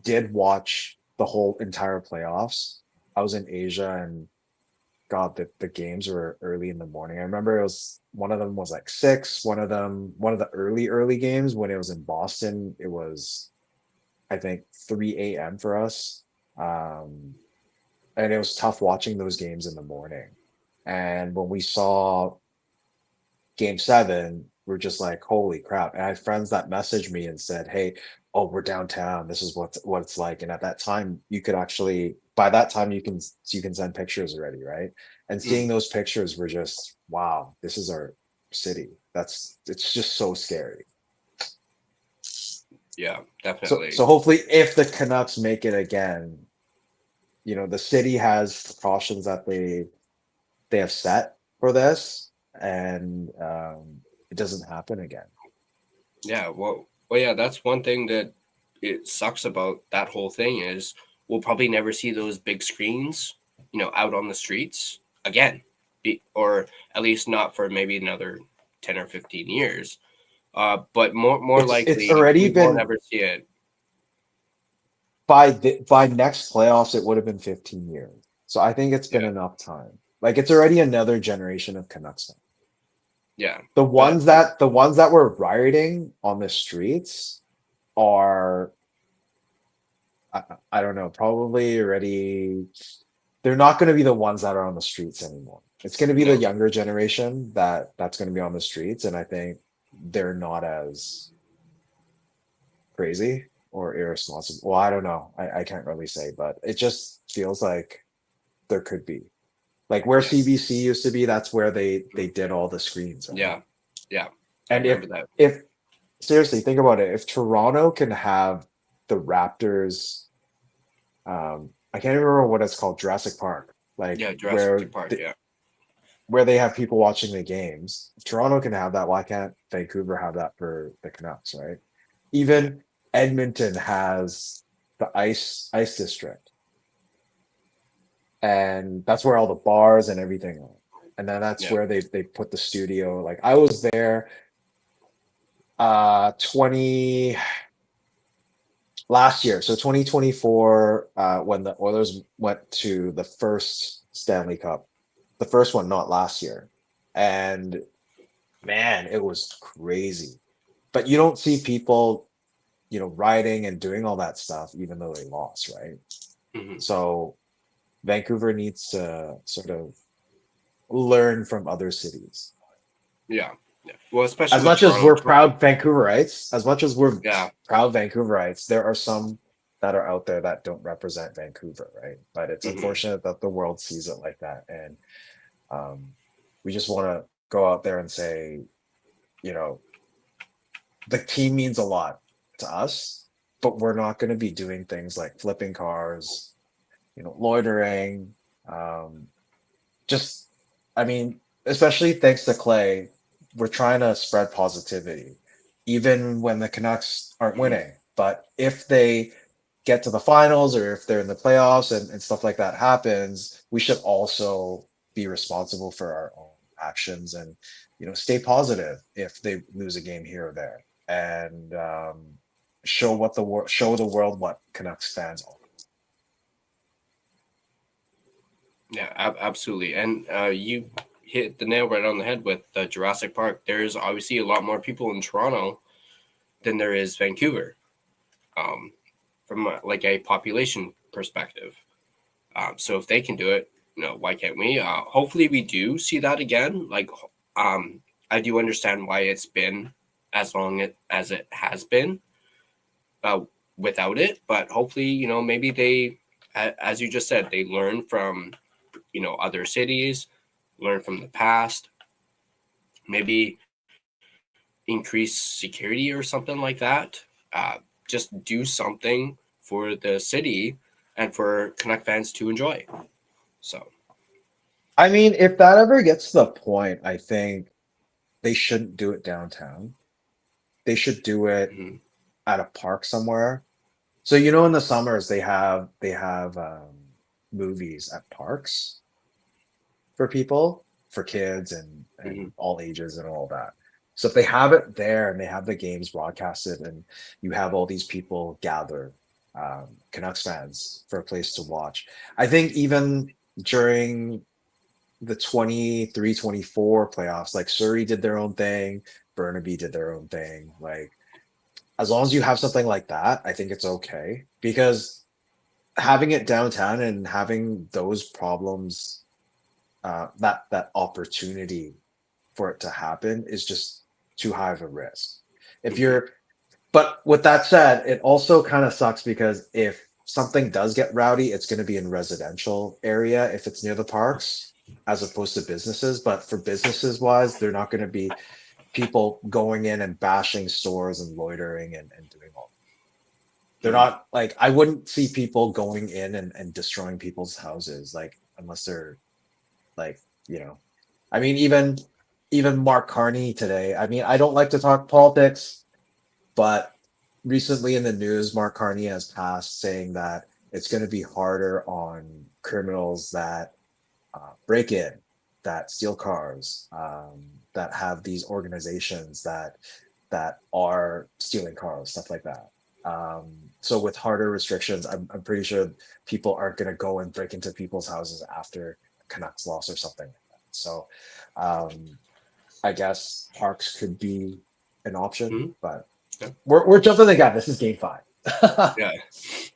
did watch the whole entire playoffs. I was in Asia, and God, the games were early in the morning. I remember it was one of them was like 6, one of the early games when it was in Boston, it was I think 3 a.m. for us. Um, and it was tough watching those games in the morning. And when we saw game 7, we're just like, holy crap. And I had friends that messaged me and said, hey, oh, we're downtown. This is what it's like. And at that time, you could actually by that time you can send pictures already, right? And Mm, seeing those pictures were just, wow, this is our city. It's just so scary. yeah, So definitely. so hopefully if the Canucks make it again, the city has precautions that they have set for this, and it doesn't happen again. Yeah, well, yeah, that's one thing that it sucks about that whole thing is we'll probably never see those big screens, out on the streets again, or at least not for maybe another 10 or 15 years. But more It's likely already we won't been ever see it. by next playoffs, it would have been 15 years. So I think it's been Yeah, enough time. Like it's already another generation of Canucks fans. yeah, The but ones that were rioting on the streets are I don't know, probably already they're not going to be the ones that are on the streets anymore. It's going to be the no, younger generation that's going to be on the streets, and I think they're not as crazy or irresponsible. Well, I don't know. I can't really say, but it just feels like there could be. Like where yeah, CBC used to be, that's where they did all the screens, right? yeah, yeah. I And remember that. if seriously think about it, if Toronto can have the Raptors, I can't even remember what it's called, Jurassic Park, like Yeah, Jurassic Park. Yeah, where they have people watching the games. If Toronto can have that, why can't Vancouver have that for the Canucks, right? yeah, Even Edmonton has the ice district, and that's where all the bars and everything are. And then that's yeah. where they put the studio. Like I was there 20 last year, so 2024, when the Oilers went to the first Stanley Cup, the first one, not last year. And man, it was crazy. But you don't see people, riding and doing all that stuff, even though they lost, right? Hmm. So Vancouver needs to sort of learn from other cities. Yeah, yeah. Well, especially As with much as Toronto. we're proud Vancouverites, as much as we're Yeah. proud Vancouverites, there are some that are out there that don't represent Vancouver, right? But it's Hmm. unfortunate that the world sees it like that. And um, we just want to go out there and say, you know, the team means a lot to us, but we're not going to be doing things like flipping cars, loitering. Um, just, I mean, especially thanks to Clay, we're trying to spread positivity, even when the Canucks aren't Hmm. winning. But if they get to the finals or if they're in the playoffs and stuff like that happens, we should also be responsible for our own actions and stay positive if they lose a game here or there and show the world what Canucks fans are. Yeah, absolutely. And you hit the nail right on the head with Jurassic Park. There's obviously a lot more people in Toronto than there is Vancouver, um, from like a population perspective. So if they can do it, why can't we? Hopefully, we do see that again. Like, um, I do understand why it's been as long as it has been uh, without it, but hopefully, maybe they, as you just said, they learn from other cities, learn from the past, maybe increase security or something like that. Uh, just do something for the city and for Canuck fans to enjoy. So, I mean, if that ever gets to the point, I think they shouldn't do it downtown. They should do it mhm, at a park somewhere. So in the summers they have movies at parks for people, for kids and mhm, all ages and all that. So if they have it there and they have the games broadcasted and you have all these people gather, Canucks fans for a place to watch. I think even during the 23-24 playoffs, like Surrey did their own thing, Burnaby did their own thing. Like as long as you have something like that, I think it's okay because having it downtown and having those problems, that opportunity for it to happen is just too high of a risk. If you're, but with that said, it also kind of sucks because if something does get rowdy, it's going to be in residential area if it's near the parks as opposed to businesses. But for businesses wise, they're not going to be people going in and bashing stores and loitering and doing all. They're not like I wouldn't see people going in and destroying people's houses like unless they're like, I mean, even Mark Carney today. I mean, I don't like to talk politics, but recently in the news, Mark Carney has passed saying that it's going to be harder on criminals that break in, that steal cars, that have these organizations that are stealing cars, stuff like that. So with harder restrictions, I'm pretty sure people aren't going to go and break into people's houses after Canucks loss or something like that. So I guess parks could be an option, but we're jumping the gun. This is game 5.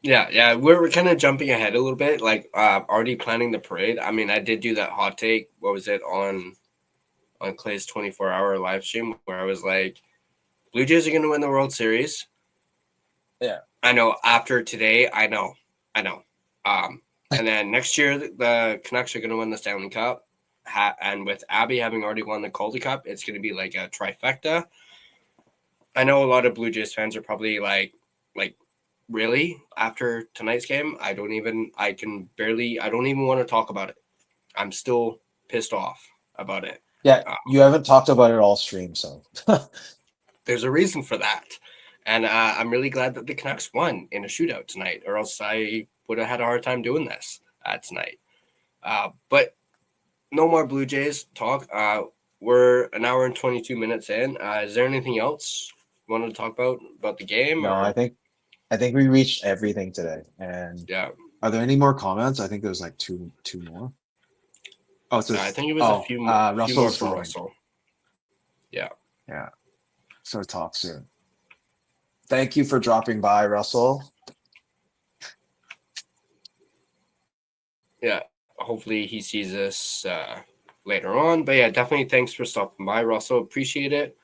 Yeah. We're kind of jumping ahead a little bit, like already planning the parade. I mean, I did do that hot take. What was it on Clay's 24-hour live stream where I was like, Blue Jays are going to win the World Series. Yeah, I know. After today, I know. And then next year, the Canucks are going to win the Stanley Cup. And with Abby having already won the Calder Cup, it's going to be like a trifecta. I know a lot of Blue Jays fans are probably like, really? After tonight's game, I don't even want to talk about it. I'm still pissed off about it. Yeah, you haven't talked about it all stream, so. There's a reason for that. And I'm really glad that the Canucks won in a shootout tonight, or else I would have had a hard time doing this tonight. But no more Blue Jays talk. We're an hour and 22 minutes in. Is there anything else you wanted to talk about the game? No, I think we reached everything today. And yeah. Are there any more comments? I think there's like two more. Oh, so I think it was a few more. Russell's for Russell. Yeah. So talk soon. Thank you for dropping by, Russell. Yeah. Hopefully he sees us later on. But yeah, definitely thanks for stopping by, Russell. Appreciate it.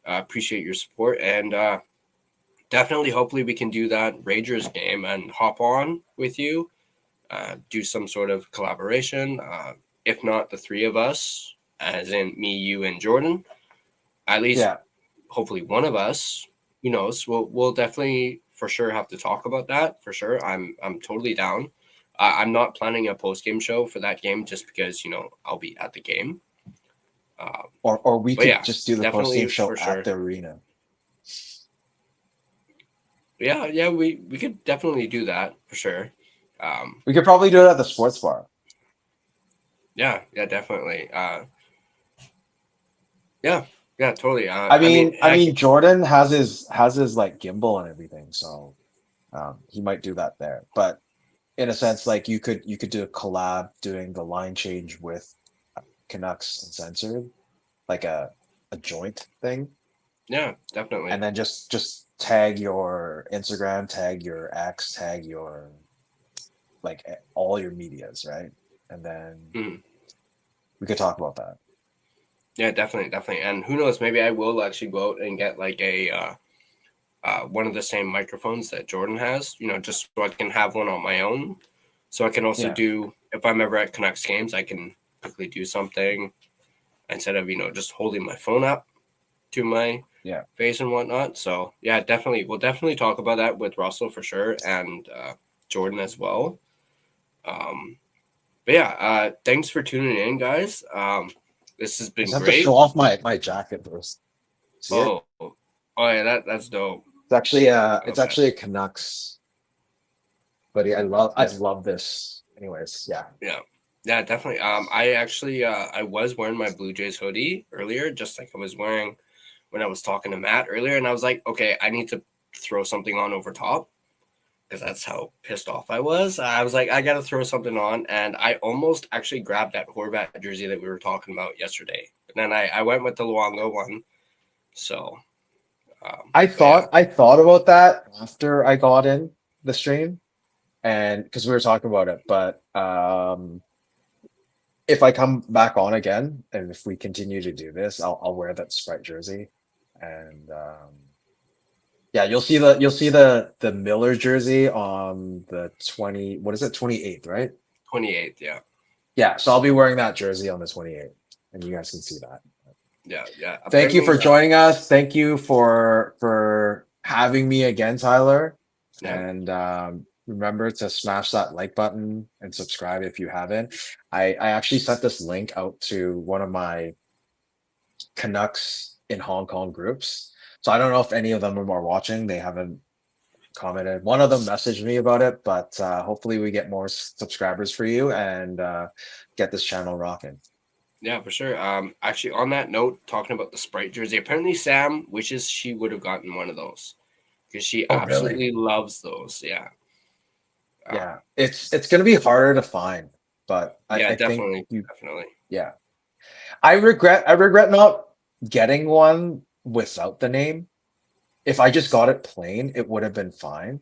Appreciate your support. And definitely, hopefully we can do that Rangers game and hop on with you, do some sort of collaboration. If not the three of us, as in me, you, and Jordan, at least hopefully one of us, who knows, we'll definitely for sure have to talk about that for sure. I'm totally down. I'm not planning a post-game show for that game just because, I'll be at the game. Or we could just do the post-game show at the arena. Yeah, we could definitely do that for sure. We could probably do it at the sports bar. Yeah, definitely. Yeah, totally. I mean, Jordan has his like gimbal and everything, so he might do that there. But in a sense, like you could do a collab doing the line change with Canucks Uncensored, like a joint thing. Yeah, definitely. And then just tag your Instagram, tag your X, tag your like all your medias, right? And then we could talk about that. Yeah, definitely. And who knows, maybe I will actually go out and get like a one of the same microphones that Jordan has, just so I can have one on my own. So I can also do, if I'm ever at Canucks games, I can quickly do something instead of, just holding my phone up to my face and whatnot. So yeah, definitely. We'll definitely talk about that with Russell for sure. And Jordan as well. But yeah, thanks for tuning in, guys. This has been great. I have to show off my jacket first. Oh yeah, that's dope. It's actually a Canucks. But I love this. Anyways, yeah, definitely. I actually I was wearing my Blue Jays hoodie earlier, just like I was wearing when I was talking to Matt earlier, and I was like, okay, I need to throw something on over top. because that's how pissed off I was. I was like, I got to throw something on. And I almost actually grabbed that Horvat jersey that we were talking about yesterday. And then I went with the Luongo one. So, I but yeah, thought about that after I got in the stream, and because we were talking about it, but if I come back on again and if we continue to do this, I'll wear that Sprite jersey, and yeah, you'll see the Miller jersey on the 28th, right? 28th. Yeah. Yeah, so I'll be wearing that jersey on the 28th, and you guys can see that. Yeah. Yeah. Thank you Apparently, for joining us. Thank you for having me again, Tyler. yeah. And remember to smash that like button and subscribe if you haven't. I actually sent this link out to one of my Canucks in Hong Kong groups. So I don't know if any of them are watching. They haven't commented. One of them messaged me about it, but hopefully we get more subscribers for you and get this channel rocking. Yeah, for sure. Actually, on that note, talking about the Sprite jersey, apparently Sam wishes she would have gotten one of those because she Oh, really? absolutely loves those. Yeah. Yeah, it's gonna be harder to find, but Yeah, I think definitely, you, definitely. yeah. I regret not getting one without the name. If I just got it plain, it would have been fine.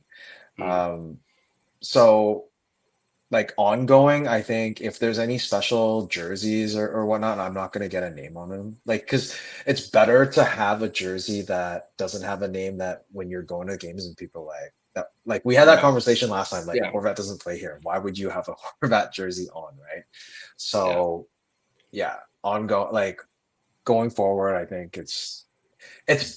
Mm. Um, so like ongoing, I think if there's any special jerseys or whatnot, I'm not gonna get a name on them. Like, because it's better to have a jersey that doesn't have a name that when you're going to games and people like that. Like we had that Yeah, conversation last time. Like yeah, Horvat doesn't play here. Why would you have a Horvat jersey on, right? yeah, So yeah, ongoing like going forward, I think it's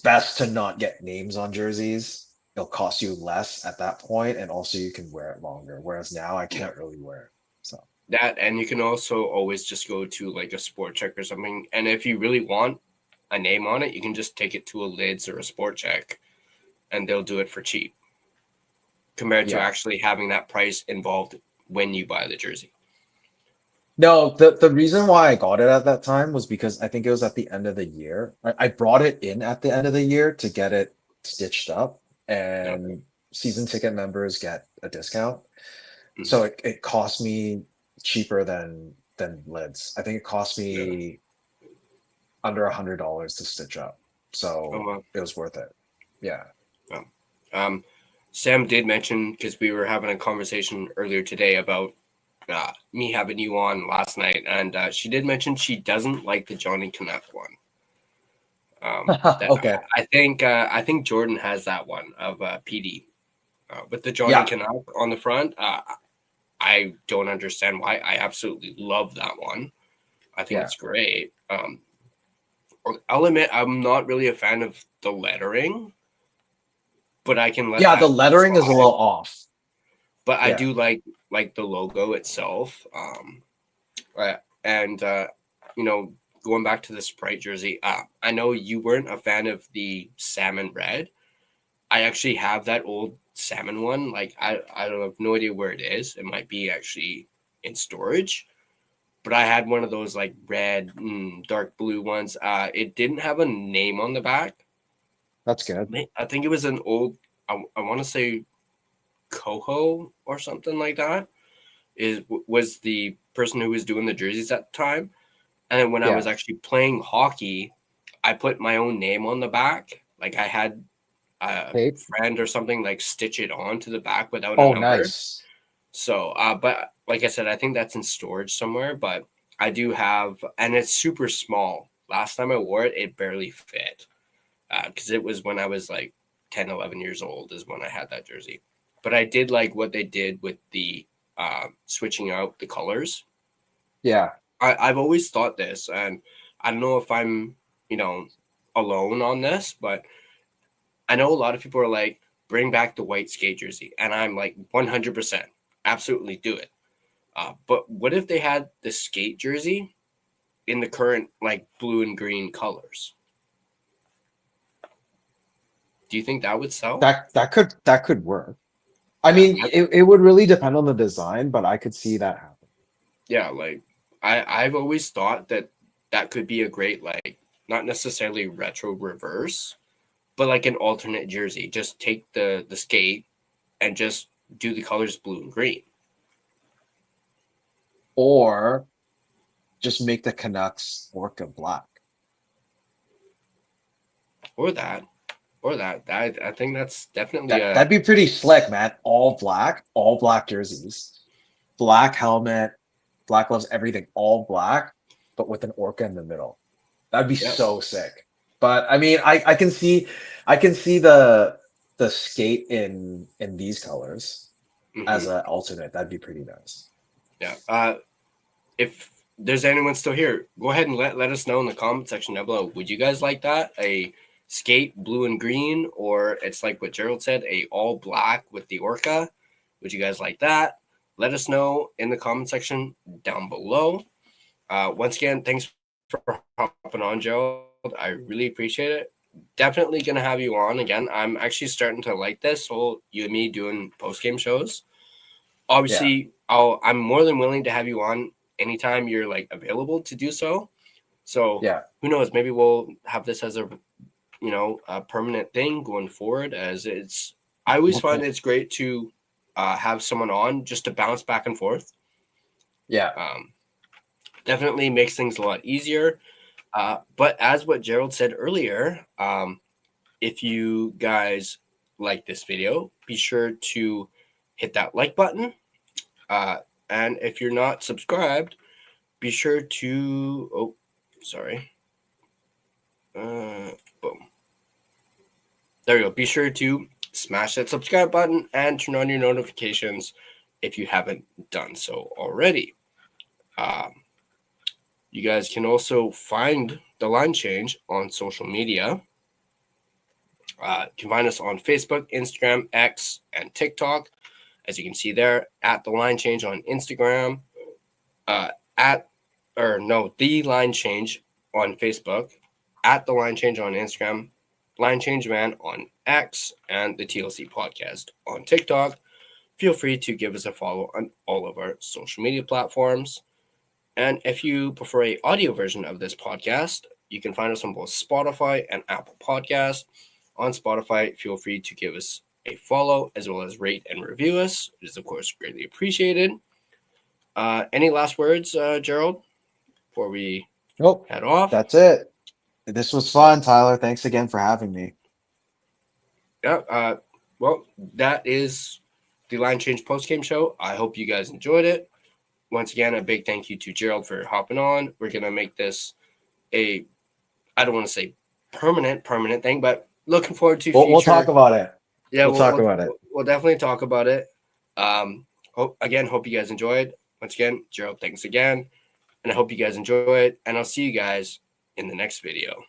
best to not get names on jerseys. It'll cost you less at that point, and also you can wear it longer. Whereas now I yeah. can't really wear it. So That, and you can also always just go to like a sport check or something. And if you really want a name on it, you can just take it to a Lids or a sport check, and they'll do it for cheap compared to yeah. actually having that price involved when you buy the jersey. No, the reason why I got it at that time was because I think it was at the end of the year. I brought it in at the end of the year to get it stitched up, Okay. and season ticket members get a discount. Mm-hmm. So it cost me cheaper than lids. I think it cost Yeah. me under $100 to stitch up. Oh, So well. it was worth it. Yeah. Yeah. Um, Sam did mention, because we were having a conversation earlier today about me having you on last night, and she did mention she doesn't like the Johnny Canuck one. That Okay. I think Jordan has that one of PD with the Johnny Yeah. Canuck on the front. I don't understand why. I absolutely love that one. I think Yeah. it's great. I'll admit I'm not really a fan of the lettering, but I can let Yeah, the that lettering is a slide. little off. But I Yeah. do like the logo itself. And you know, going back to the Sprite jersey, I know you weren't a fan of the salmon red. I actually have that old salmon one. Like I don't have no idea where it is. It might be actually in storage. But I had one of those like red, dark blue ones. It didn't have a name on the back. That's good. I think it was an old. I want to say Coho or something like that. Was the person who was doing the jerseys at the time. And then when I was Yeah. actually playing hockey, I put my own name on the back. Like I had a Tape. friend or something like stitch it onto the back without a Oh, number. nice. So, but like I said, I think that's in storage somewhere. But I do have, and it's super small. Last time I wore it, it barely fit because it was when I was like 10, 11 years old is when I had that jersey. But I did like what they did with the switching out the colors. Yeah. I've always thought this, and I don't know if I'm, you know, alone on this, but I know a lot of people are like, bring back the white skate jersey. And I'm like, 100%, absolutely do it. But what if they had the skate jersey in the current like blue and green colors? Do you think that would sell? That could work. I Yeah. mean, it would really depend on the design, but I could see that happen. Yeah. Like, I've always thought that that could be a great, like, not necessarily retro reverse, but like an alternate jersey. Just take the skate and just do the colors blue and green. Or just make the Canucks Orca black. Or that. I think that's definitely That'd be pretty slick, man. All black jerseys, black helmet, black gloves, everything, all black, but with an Orca in the middle. That'd be Yep. so sick. But I mean, I can see the skate in these colors as an alternate. That'd be pretty nice. Yeah. If there's anyone still here, go ahead and let us know in the comment section down below. Would you guys like that? A skate blue and green, or it's like what Gerald said, a all black with the Orca? Would you guys like that? Let us know in the comment section down below. Once again, thanks for hopping on, Gerald. I really appreciate it. Definitely gonna have you on again. I'm actually starting to like this whole you and me doing post-game shows. Obviously, I'm more than willing to have you on anytime you're like available to do so. So who knows? Maybe we'll have this as a permanent thing going forward. As I always find it's great to have someone on just to bounce back and forth. Definitely makes things a lot easier. But as what Gerald said earlier, if you guys like this video, be sure to hit that like button. And if you're not subscribed, be sure to, boom. There you go. Be sure to smash that subscribe button and turn on your notifications if you haven't done so already. You guys can also find The Line Change on social media. You can find us on Facebook, Instagram, X, and TikTok. As you can see there, at The Line Change on Instagram, The Line Change on Facebook, at The Line Change on Instagram, Line Change Man on X, and the TLC Podcast on TikTok. Feel free to give us a follow on all of our social media platforms. And if you prefer an audio version of this podcast, you can find us on both Spotify and Apple Podcasts. On Spotify, feel free to give us a follow as well as rate and review us. It is, of course, greatly appreciated. Any last words, Gerald, before we head off? That's it. This was fun, Tyler. Thanks again for having me. Yeah. Well, that is the Line Change post-game show. I hope you guys enjoyed it. Once again, a big thank you to Gerald for hopping on. We're going to make this I don't want to say permanent thing, but looking forward to future. We'll talk about it. Yeah, we'll talk about it. We'll definitely talk about it. Hope you guys enjoyed. Once again, Gerald, thanks again. And I hope you guys enjoy it. And I'll see you guys in the next video.